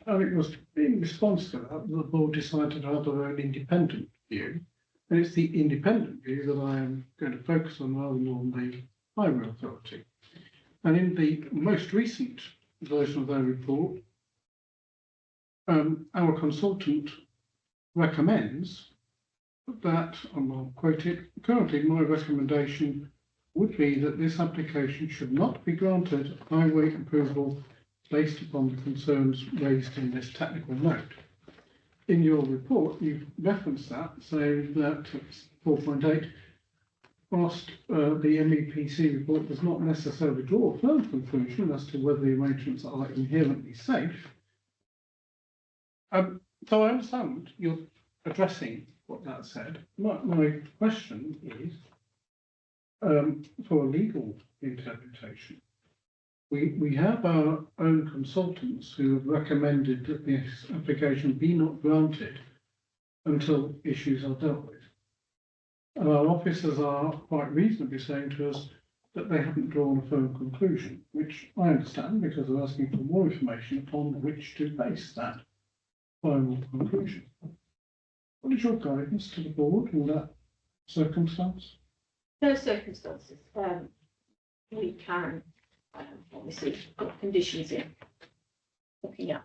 I think it was in response to that the board decided to have their own independent view, And it's the independent view that I am going to focus on rather than on the Highway Authority. And in the most recent version of their report, our consultant recommends that, and I'll quote it, currently my recommendation would be that this application should not be granted highway approval based upon the concerns raised in this technical note. In your report, you've referenced that, saying that 4.8, whilst the MEPC report does not necessarily draw a firm conclusion as to whether the arrangements are inherently safe. So I understand you're addressing what that said. My question is, for a legal interpretation, we have our own consultants who have recommended that this application be not granted until issues are dealt with. And our officers are quite reasonably saying to us that they haven't drawn a firm conclusion, which I understand because they're asking for more information upon which to base that final conclusion. What is your guidance to the board in that circumstance? Those circumstances, we can obviously put conditions in, looking at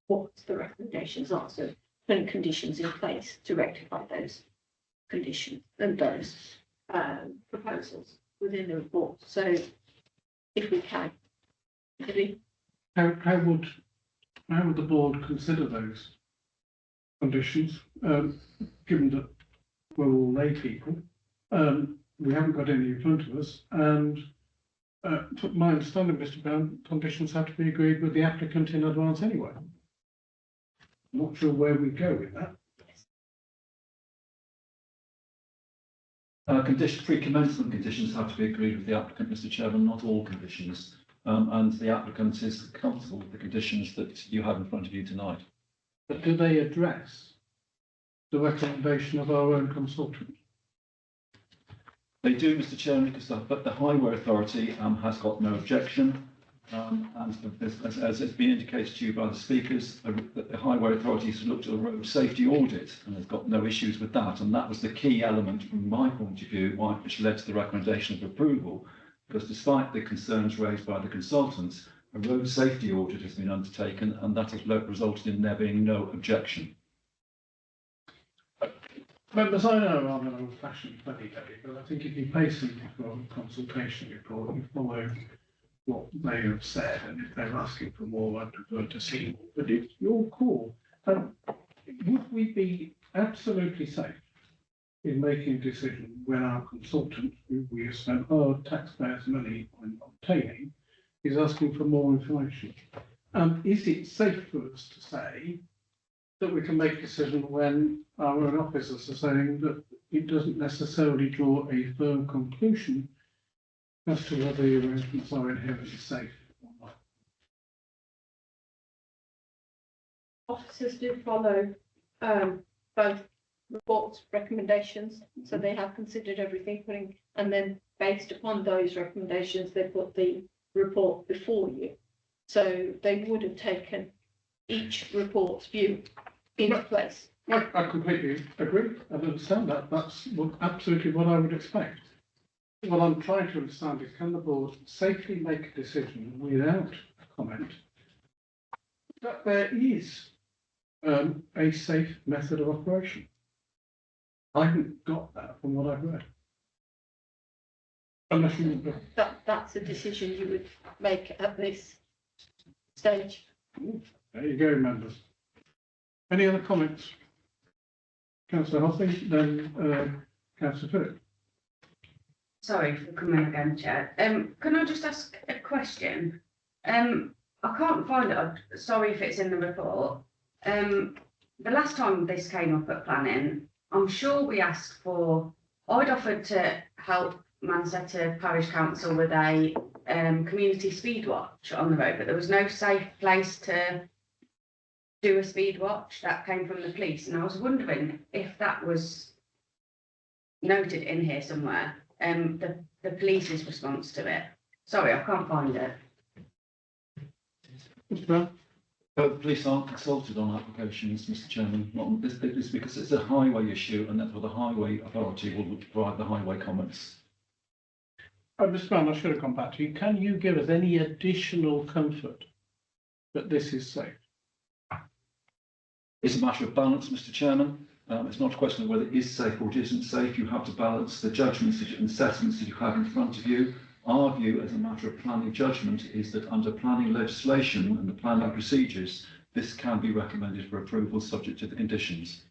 what the recommendations are, so putting conditions in place to rectify those conditions and those proposals within the report. So if we can, How would the board consider those conditions, given that we're all lay people? We haven't got any in front of us, and from my understanding, Mr. Brown, conditions have to be agreed with the applicant in advance anyway. I'm not sure where we go with that. Pre-commencement conditions have to be agreed with the applicant, Mr. Chairman, not all conditions. And the applicant is comfortable with the conditions that you have in front of you tonight. But do they address the recommendation of our own consultant? They do, Mr. Chairman, because the Highway Authority has got no objection. And as has been indicated to you by the speakers, the Highway Authority has looked at a road safety audit and has got no issues with that. And that was the key element from my point of view, which led to the recommendation of approval, because despite the concerns raised by the consultants, a road safety audit has been undertaken and that has resulted in there being no objection. Members, I know I'm an old-fashioned fuddy-duddy, but I think if you pay somebody for a consultation report, you follow what they have said, and if they're asking for more, I'd prefer to see more. But it's your call. Would we be absolutely safe in making a decision when our consultant, who we have spent our taxpayers' money on obtaining, is asking for more information? Is it safe for us to say that we can make a decision when our own officers are saying that it doesn't necessarily draw a firm conclusion as to whether the arrangements are inherently safe or not? officers do follow both reports, recommendations, so they have considered everything, and then based upon those recommendations, they put the report before you. So they would have taken each report's view into place. I completely agree and understand that. That's absolutely what I would expect. What I'm trying to understand is, can the board safely make a decision without comment that there is a safe method of operation? I haven't got that from what I've read. Unless you... That's a decision you would make at this stage. There you go, members. Any other comments? Councillor Hoffey, then Councillor Philip. Sorry for coming again, Chair. Can I just ask a question? I can't find it. Sorry if it's in the report. The last time this came up at planning, I'm sure we asked for, I'd offered to help Manchester Parish Council with a community speed watch on the road, but there was no safe place to do a speed watch. That came from the police, and I was wondering if that was noted in here somewhere, the police's response to it. Sorry, I can't find it. Mr. Brown? But police aren't consulted on applications, Mr Chairman, not on this, it's because it's a highway issue and therefore the highway authority will provide the highway comments. Mr. Brown, I should have come back to you. Can you give us any additional comfort that this is safe? It's a matter of balance, Mr Chairman. It's not a question of whether it is safe or it isn't safe. You have to balance the judgments and assessments that you have in front of you. Our view as a matter of planning judgment is that under planning legislation and the planning procedures, this can be recommended for approval subject to the conditions.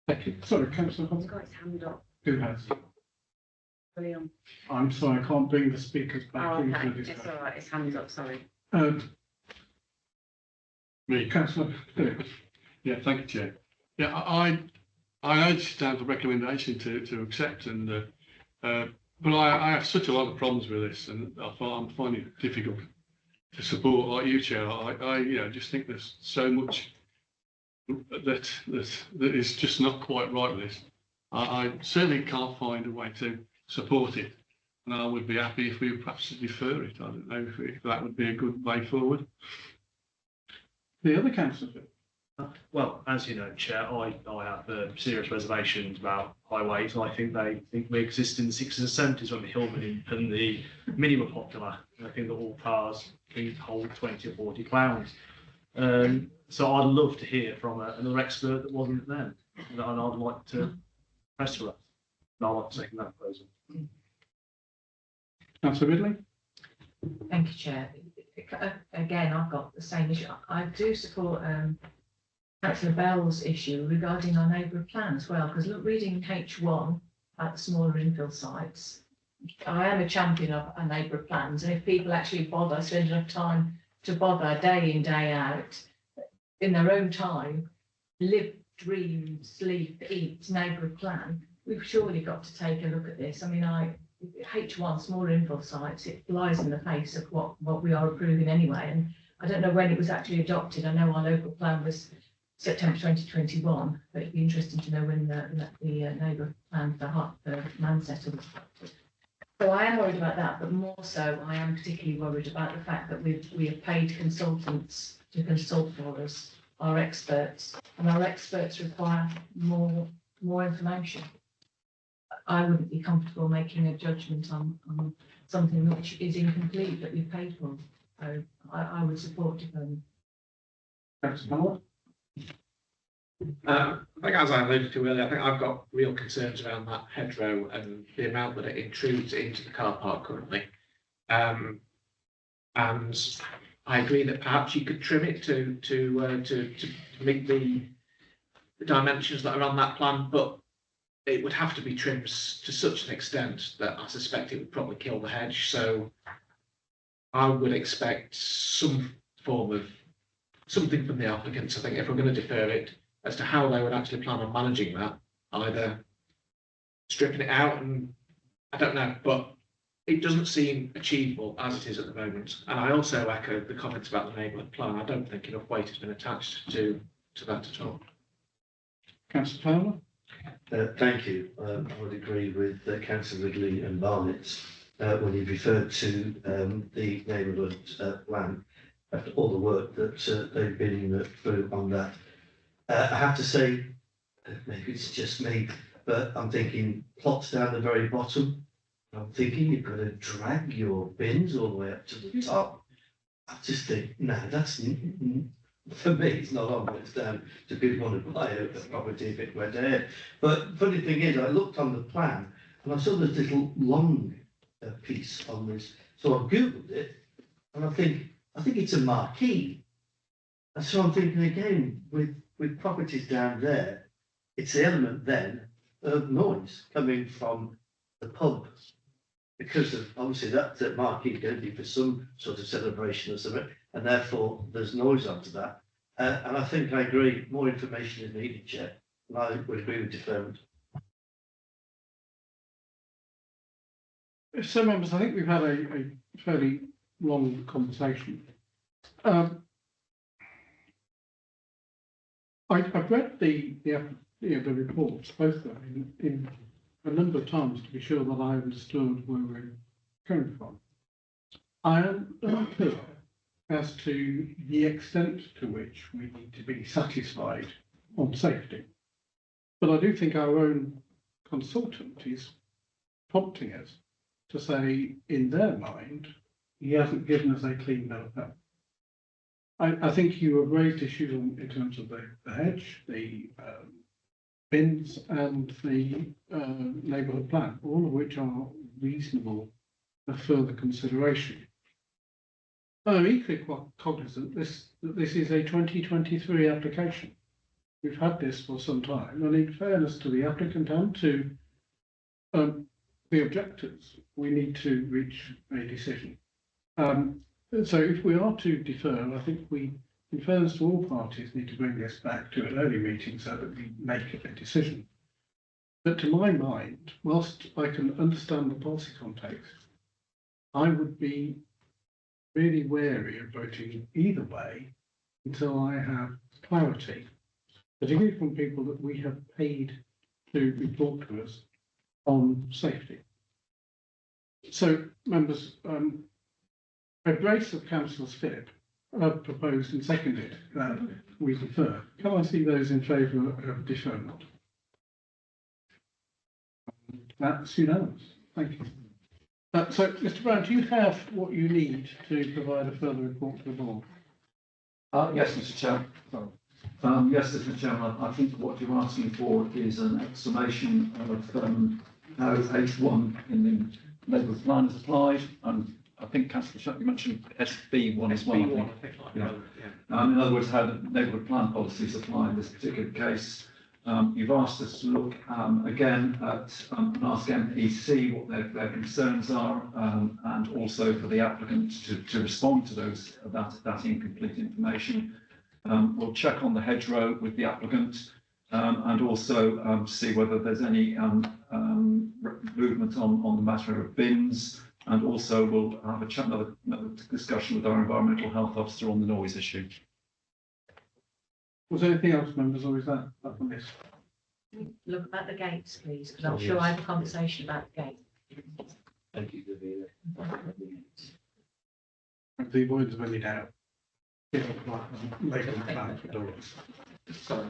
Thank you. Sorry, Councillor He's Hodge. got his hand up. Who has? William. I'm sorry, I can't bring the speakers back Oh, into okay. the It's discussion. all right. His hand's up. Sorry. Me. Councillor Phillips. Yeah, thank you, Chair. Yeah, I understand the recommendation to accept and, but I have such a lot of problems with this and I'm finding it difficult to support like you, Chair. I just think there's so much that is just not quite right with this. I certainly can't find a way to support it. And I would be happy if we perhaps defer it. I don't know if that would be a good way forward. The other councillor. Well, as you know, Chair, I have serious reservations about highways. I think we exist in the 60s and 70s when the Hillman and the Mini were popular. And I think that all cars can hold 20 or 40 pounds. So I'd love to hear from another expert that wasn't then. And I'd like to press for us. And I'd like to second that proposal. Councillor Ridley. Thank you, Chair. Again, I've got the same issue. I do support Councillor Bell's issue regarding our neighbourhood plan as well, because look, reading H1 at the smaller infill sites, I am a champion of our neighbourhood plans, and if people actually bother, spend enough time to bother day in, day out, in their own time, live, dream, sleep, eat, neighbourhood plan, we've surely got to take a look at this. I mean, H1, smaller infill sites, it flies in the face of what we are approving anyway. And I don't know when it was actually adopted. I know our local plan was September 2021, but it'd be interesting to know when the neighbourhood plan for Manchester was adopted. So I am worried about that, but more so I am particularly worried about the fact that we have paid consultants to consult for us, our experts, and our experts require more information. I wouldn't be comfortable making a judgment on something which is incomplete that we've paid for. So I would support deferment. Councillor I think, as I alluded to earlier, I think I've got real concerns around that hedgerow and the amount that it intrudes into the car park currently. And I agree that perhaps you could trim it to meet the dimensions that are on that plan, but it would have to be trimmed to such an extent that I suspect it would probably kill the hedge. So I would expect some form of something from the applicants. I think if we're going to defer it, as to how they would actually plan on managing that, either stripping it out and I don't know, but it doesn't seem achievable as it is at the moment. And I also echo the comments about the neighbourhood plan. I don't think enough weight has been attached to that at all. Councillor Fowler. Thank you. I would agree with Councillor Ridley and Barnett when he referred to the neighbourhood plan after all the work that they've been through on that. I have to say, maybe it's just me, but I'm thinking plots down the very bottom. I'm thinking you've got to drag your bins all the way up to the top. I just think, no, that's for me, it's not on, but it's down to people want to buy a property if it went ahead. But funny thing is, I looked on the plan and I saw this little long piece on this. So I Googled it and I think it's a marquee. And so I'm thinking again, with properties down there, it's the element then of noise coming from the pub. Because of obviously that marquee is going to be for some sort of celebration or something, and therefore there's noise onto that. And I think I agree, more information is needed, Chair, and I would agree with deferment. So, members, I think we've had a fairly long conversation. I've read the reports, both of them, in a number of times to be sure that I understood where we're coming from. I am unclear as to the extent to which we need to be satisfied on safety. But I do think our own consultant is prompting us to say, in their mind, he hasn't given us a clean bill of health. I think you have raised issues in terms of the hedge, the bins and the neighbourhood plan, all of which are reasonable for further consideration. I'm equally quite cognizant that this is a 2023 application. We've had this for some time, and in fairness to the applicant and to the objectors, we need to reach a decision. So if we are to defer, I think we, in fairness to all parties, need to bring this back to an early meeting so that we make a decision. But to my mind, whilst I can understand the policy context, I would be really wary of voting either way until I have clarity, particularly from people that we have paid to report to us on safety. So, members, a brace of councillors Philip have proposed and seconded that we defer. Can I see those in favour of deferment? That's unanimous. Thank you. So, Mr. Brown, do you have what you need to provide a further report to the board? Yes, Mr. Chairman. Yes, Mr. Chairman, I think what you're asking for is an explanation of how H1 in the neighbourhood plan is applied. And I think Councillor Shutt, you mentioned SB1 as well. SB1, I think. Yeah. In other words, how the neighbourhood plan policy is applied in this particular case. You've asked us to look again at and ask NEC what their concerns are, and also for the applicant to respond to that incomplete information. We'll check on the hedgerow with the applicant, and also see whether there's any movement on the matter of bins, and also we'll have another discussion with our environmental health officer on the noise issue. Was there anything else, members, or is that up on this? Look at the gates, please, because I'm sure I have a conversation about the gate. Thank you, Davina. The words of any doubt. Sorry.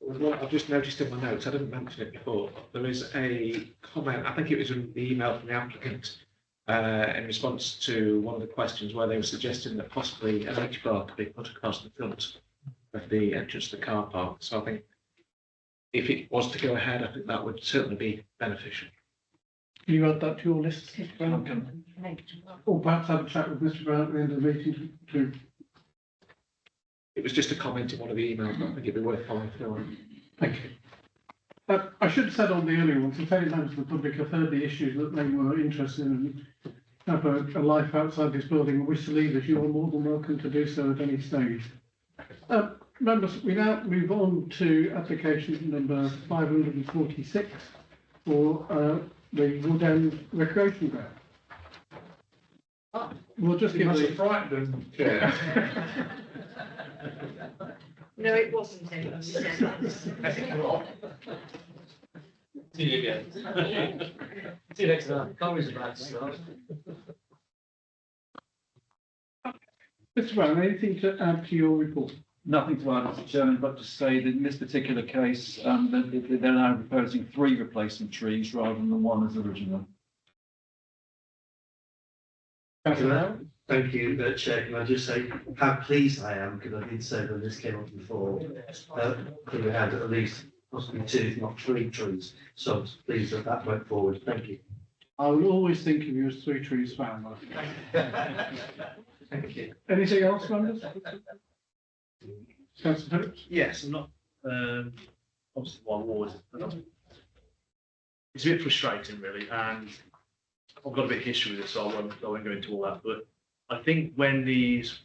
Well, I've just noticed in my notes, I didn't mention it before, there is a comment, I think it was in the email from the applicant, in response to one of the questions where they were suggesting that possibly an H-bar could be put across the front of the entrance to the car park. So I think if it was to go ahead, I think that would certainly be beneficial. Can you add that to your list, Mr. Brown? Or perhaps have a chat with Mr. Brown at the end of the meeting to. It was just a comment in one of the emails, but I think it'd be worth following through on. Thank you. I should have said on the earlier ones, if any members of the public have heard the issues that they were interested in and have a life outside this building and wish to leave us, you are more than welcome to do so at any stage. Members, we now move on to application number 546 for the Wood End Recreation Ground. We'll just give must the have frightened them, Chair. No, it wasn't him. See you again. See you next time. Always about to start. Mr. Brown, anything to add to your report? Nothing to add, Mr. Chairman, but to say that in this particular case, they're now proposing 3 replacement trees rather than the 1 as original. Thank you, Chair. Can I just say how pleased I am, because I did say when this came up before, that we had at least possibly 2, if not 3 trees. So I'm pleased that that went forward. Thank you. I will always think of you as 3 trees fan. Thank you. Anything else, members? Councillor Phillips? Yes, I'm not, obviously my ward, it's a bit frustrating really, and I've got a bit of history with this, so I won't go into all that, but I think when these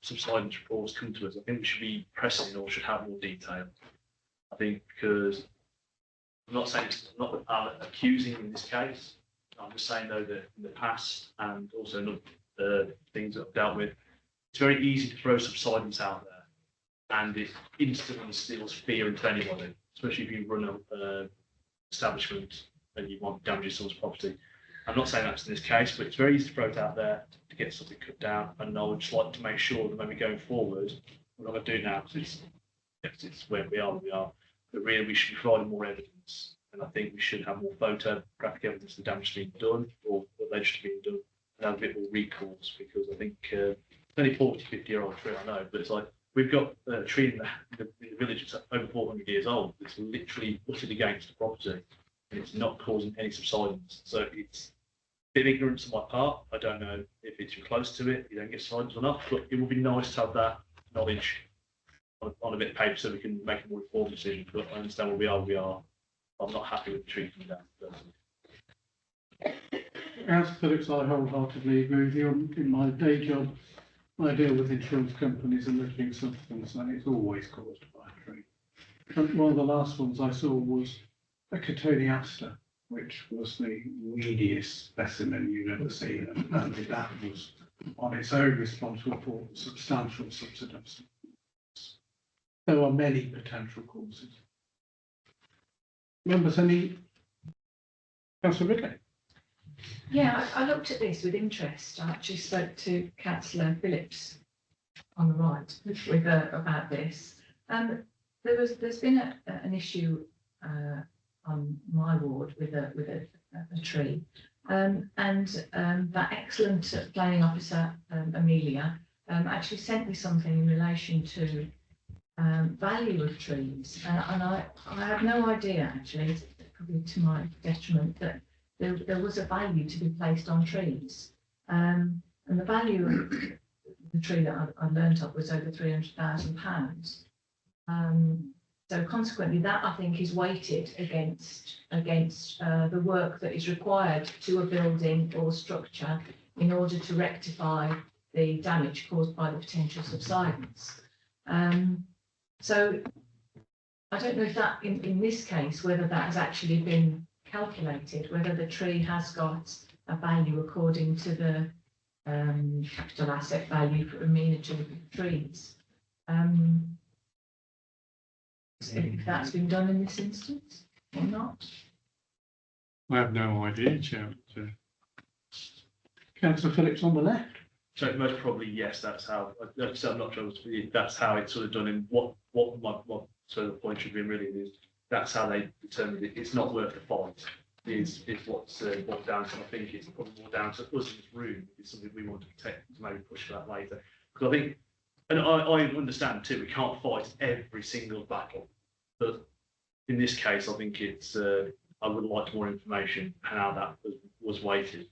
subsidence reports come to us, I think we should be pressing or should have more detail. I think because I'm not saying it's not accusing in this case. I'm just saying though that in the past and also in other things that I've dealt with, it's very easy to throw subsidence out there, and it instantly instills fear into anybody, especially if you run an establishment and you want to damage someone's property. I'm not saying that's in this case, but it's very easy to throw it out there to get something cut down. And I would just like to make sure that when we're going forward, we're not going to do now because it's where we are, but really we should be providing more evidence. And I think we should have more photographic evidence of the damage being done or alleged to be done and have a bit more recourse, because I think it's only 40, 50-year-old tree, I know, but it's like we've got a tree in the village that's over 400 years old. It's literally butted against the property and it's not causing any subsidence. So it's a bit of ignorance on my part. I don't know if it's too close to it, you don't get subsidence or not, but it would be nice to have that knowledge on a bit of paper so we can make a more informed decision. But I understand where we are. I'm not happy with the tree coming down. As Phillips, I wholeheartedly agree with you. In my day job, I deal with insurance companies and lifting substance, and it's always caused by a tree. And one of the last ones I saw was a Cotoneaster, which was the weediest specimen you'd ever seen, and that was on its own responsible for substantial subsidence. There are many potential causes. Members, any? Councillor Ridley. Yeah, I looked at this with interest. I actually spoke to Councillor Phillips on the right with her about this. There's been an issue on my ward with a tree, and that excellent planning officer Amelia actually sent me something in relation to value of trees, and I had no idea, actually, probably to my detriment, that there was a value to be placed on trees, and the value of the tree that I learnt of was over £300,000. So consequently, that I think is weighted against the work that is required to a building or structure in order to rectify the damage caused by the potential subsidence. So I don't know if that, in this case, whether that has actually been calculated, whether the tree has got a value according to the capital asset value for amenity of trees. If that's been done in this instance or not. I have no idea, Chair. Councillor Phillips on the left. So most probably yes, that's how. So I'm not sure. That's how it's sort of done. In what my sort of point should be really is that's how they determined it. It's not worth the fight. Is what's down to. I think it's probably more down to us in this room. It's something we want to protect to maybe push for that later. Because I think, and I understand too, we can't fight every single battle, but in this case, I think it's. I would like more information on how that was weighted.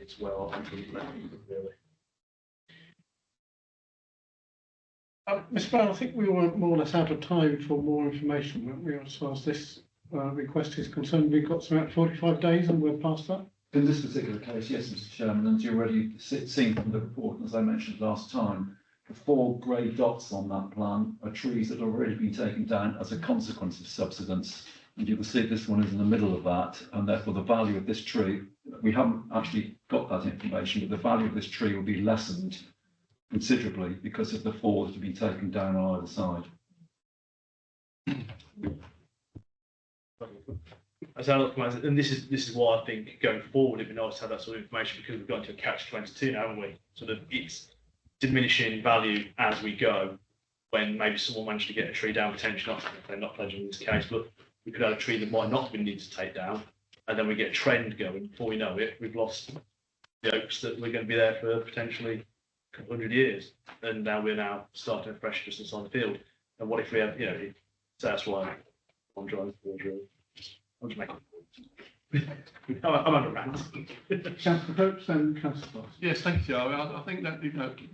It's well, I think really. Ms Brown, I think we were more or less out of time for more information, weren't we, as far as this request is concerned? We've got about 45 days and we're past that. In this particular case, yes, Mr. Chairman, and you've already seen from the report, as I mentioned last time, the 4 grey dots on that plan are trees that have already been taken down as a consequence of subsidence. And you can see this one is in the middle of that, and therefore the value of this tree, we haven't actually got that information, but the value of this tree will be lessened considerably because of the 4 that have been taken down on either side. As I look, and this is why I think going forward it'd be nice to have that sort of information, because we've got into a catch-22 now, haven't we? Sort of it's diminishing value as we go. When maybe someone managed to get a tree down, potentially not, they're not pledging in this case, but we could have a tree that might not have been needed to take down, and then we get a trend going. Before we know it, we've lost the oaks that we're going to be there for potentially a couple 100 years, and now we're starting afresh just inside the field. And what if we have, so that's why I'm driving forward. Really, I'm just making. I'm on a rant. Councillor Phillips and Councillor Foss. Yes, thank you. I think that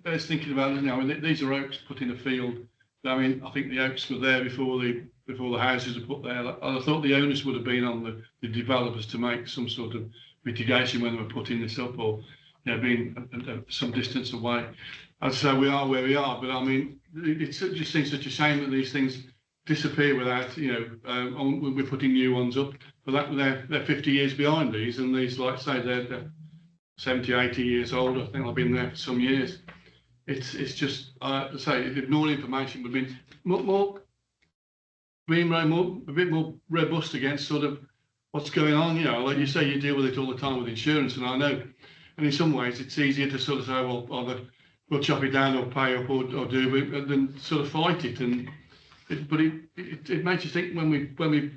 bears thinking about it. These are oaks put in a field. I mean, I think the oaks were there before the houses were put there. I thought the onus would have been on the developers to make some sort of mitigation when they were putting this up, or being some distance away. As I say, we are where we are, but I mean, it just seems such a shame that these things disappear without, we're putting new ones up. But they're 50 years behind these, and these, like I say, they're 70, 80 years old. I think I've been there for some years. It's just, I say, if more information would have been a bit more robust against sort of what's going on, you know, like you say, you deal with it all the time with insurance, and I know, and in some ways it's easier to sort of say, well, either we'll chop it down or pay up or do it, than sort of fight it. And it makes you think when we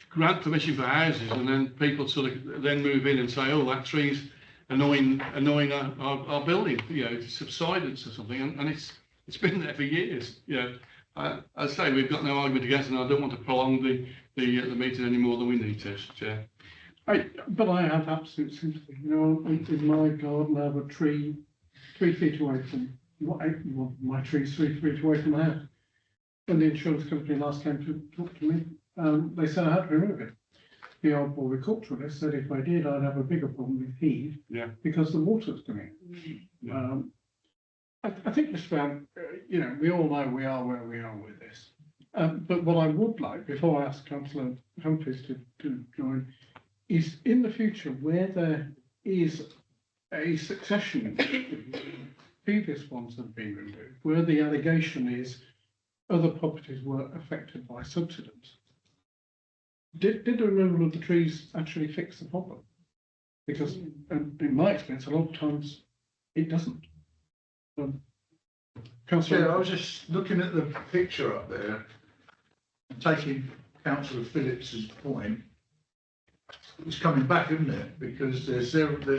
grant permission for houses and then people sort of then move in and say, oh, that tree's annoying our building, you know, subsidence or something, and it's been there for years, you know. I say we've got no argument against it, and I don't want to prolong the meeting any more than we need to, Chair. But I have absolute sympathy. You know, in my garden, I have a tree 3 feet away from my tree's 3 feet away from the house. When the insurance company last came to talk to me, they said I had to remove it. The old horticulturalist said if I did, I'd have a bigger problem with heat, because the water's coming. I think, Mr. Brown, you know, we all know we are where we are with this. But what I would like, before I ask Councillor Humphries to join, is in the future where there is a succession, previous ones have been removed, where the allegation is other properties were affected by subsidence. Did the removal of the trees actually fix the problem? Because in my experience, a lot of times it doesn't. Chair, I was just looking at the picture up there, taking Councillor Phillips's point. It's coming back, isn't it? Because there's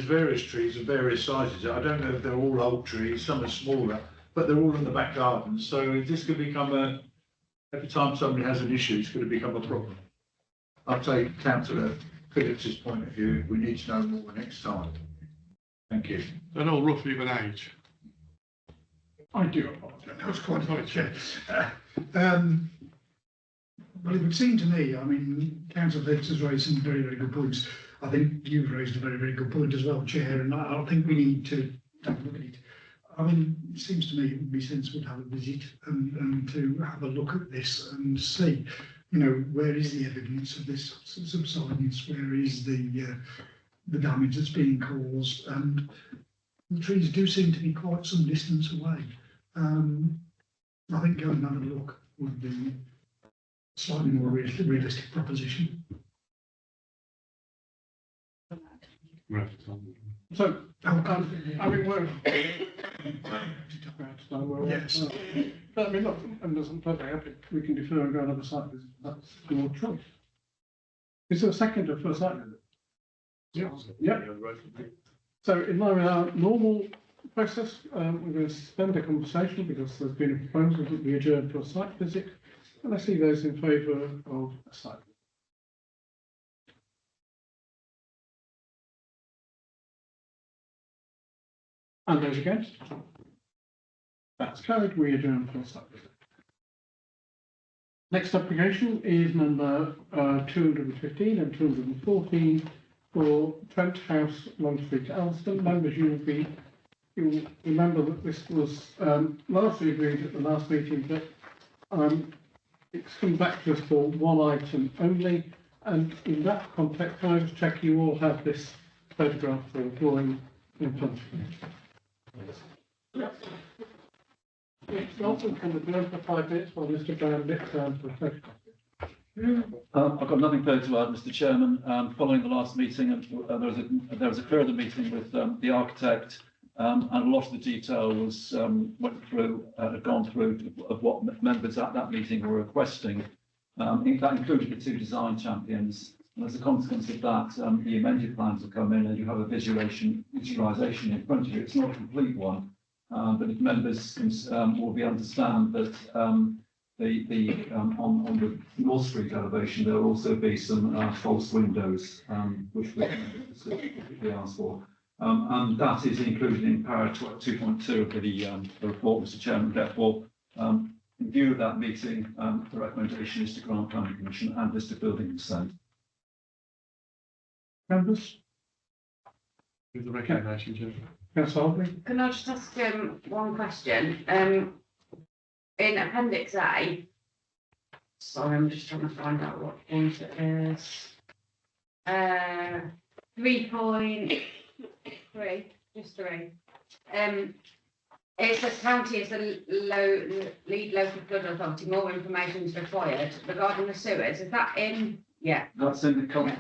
various trees of various sizes. I don't know if they're all old trees, some are smaller, but they're all in the back garden. So this could become every time somebody has an issue, it's going to become a problem. I'll take Councillor Phillips's point of view. We need to know more next time. Thank you. They're all roughly of an age. I do apologise. That was quite a Chair. Well, it would seem to me, I mean, Councillor Phillips has raised some very, very good points. I think you've raised a very, very good point as well, Chair, and I think we need to have a look at it. I mean, it seems to me it would be sensible to have a visit and to have a look at this and see, you know, where is the evidence of this subsidence, where is the damage that's being caused, and the trees do seem to be quite some distance away. I think going and have a look would be slightly more realistic proposition. Right. So, I mean, we're yes. But I mean, look, and doesn't perfectly happy. We can defer and go another site visit. That's your choice. Is there a second or first site visit? Yeah. So, in line with our normal process, we're going to suspend the conversation because there's been a proposal that we adjourn to a site visit. And I see those in favour of a site visit. And those against? That's carried. We adjourn to a site visit. Next application is number 215 and 214 for Trent House, Long Street, Alston. Members, you'll remember that this was largely agreed at the last meeting, but it's come back to us for one item only, and in that context, can I just check you all have this photograph or drawing in front of you? It's also going to burn for 5 minutes while Mr. Brown lifts down for a photograph. I've got nothing further to add, Mr. Chairman. Following the last meeting, there was a further meeting with the architect, and a lot of the detail was had gone through of what members at that meeting were requesting. That included the 2 design champions, and as a consequence of that, the amended plans will come in, and you have a visualisation in front of you. It's not a complete one, but if members will be understand that on the North Street elevation, there will also be some false windows, which we specifically asked for. And that is included in para 2.2 of the report, Mr. Chairman. Therefore, in view of that meeting, the recommendation is to grant planning permission and list of building consent. Members? With the recommendation, Chair. Councillor Holby? Can I just ask one question? In Appendix A, sorry, I'm just trying to find out what point it is. 3.3, just 3. It says county is the lead local flood authority. More information is required regarding the sewers. Is that in? Yeah. That's in the current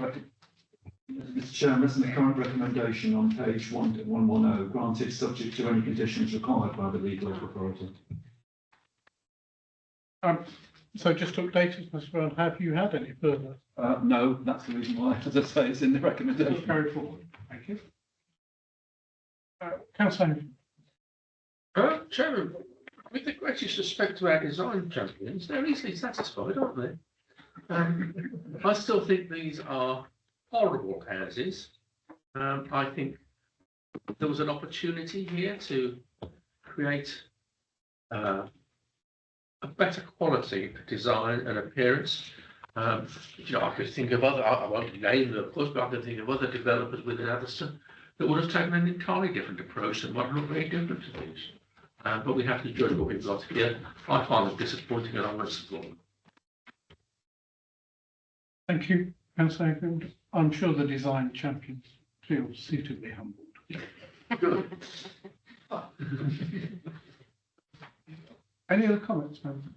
Mr Chairman, that's in the current recommendation on page 110, granted subject to any conditions required by the legal authority. So just to update us, Mr. Brown, have you had any further? No, that's the reason why, as I say, it's in the recommendation. Carry forward. Thank you. Councillor. Chairman, with the greatest respect to our design champions, they're easily satisfied, aren't they? I still think these are horrible houses. I think there was an opportunity here to create a better quality design and appearance. I could think of other, I won't name them, of course, but I can think of other developers within Atherstone that would have taken an entirely different approach that might look very different to these. But we have to judge what we've got here. I find them disappointing and I won't support them. Thank you, Councillor Enfield. I'm sure the design champions feel suitably humbled. Good. Any other comments, ma'am?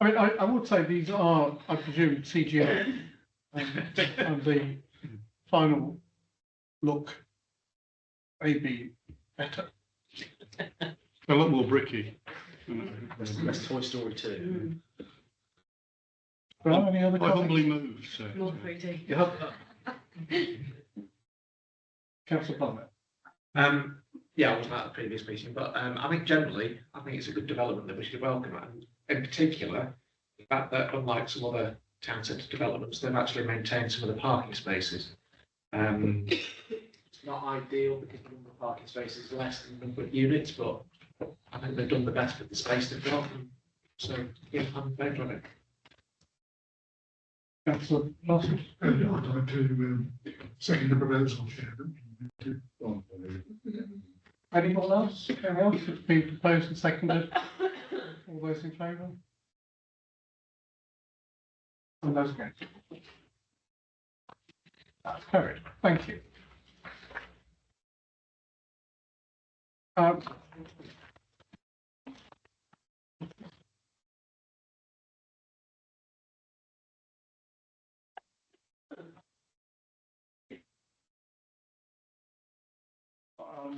I mean, I would say these are, I presume, CGI, and the final look may be better. A lot more bricky. That's Toy Story 2. Well, any other I comments? humbly move, so. More 3D. Councillor Plummer. Yeah, I wasn't at the previous meeting, but I think generally, I think it's a good development that we should welcome. And in particular, the fact that unlike some other town centre developments, they've actually maintained some of the parking spaces. It's not ideal because the number of parking spaces is less than the number of units, but I think they've done the best with the space they've got. So, yeah, I'm in favour of it. Councillor Lawson. I'd like to second the proposal, Chairman. Anyone else? Anyone else that's been proposed and seconded? All those in favour? And those against? That's carried. Thank you.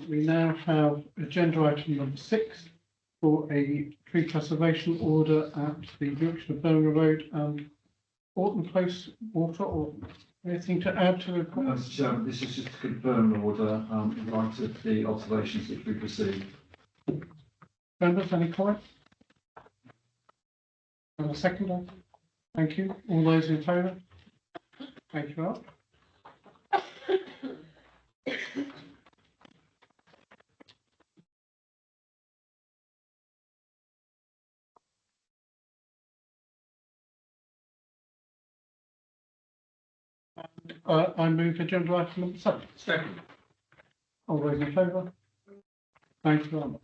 We now have agenda item number 6 for a tree preservation order at the junction of Birmingham Road and Orton Close Water, or anything to add to the report? Mr Chairman, this is just to confirm an order in light of the observations which we've received. Members, any comments? And a second? Thank you. All those in favour? Thank you all. I move agenda item number 7. Second. All those in favour? Thank you very much.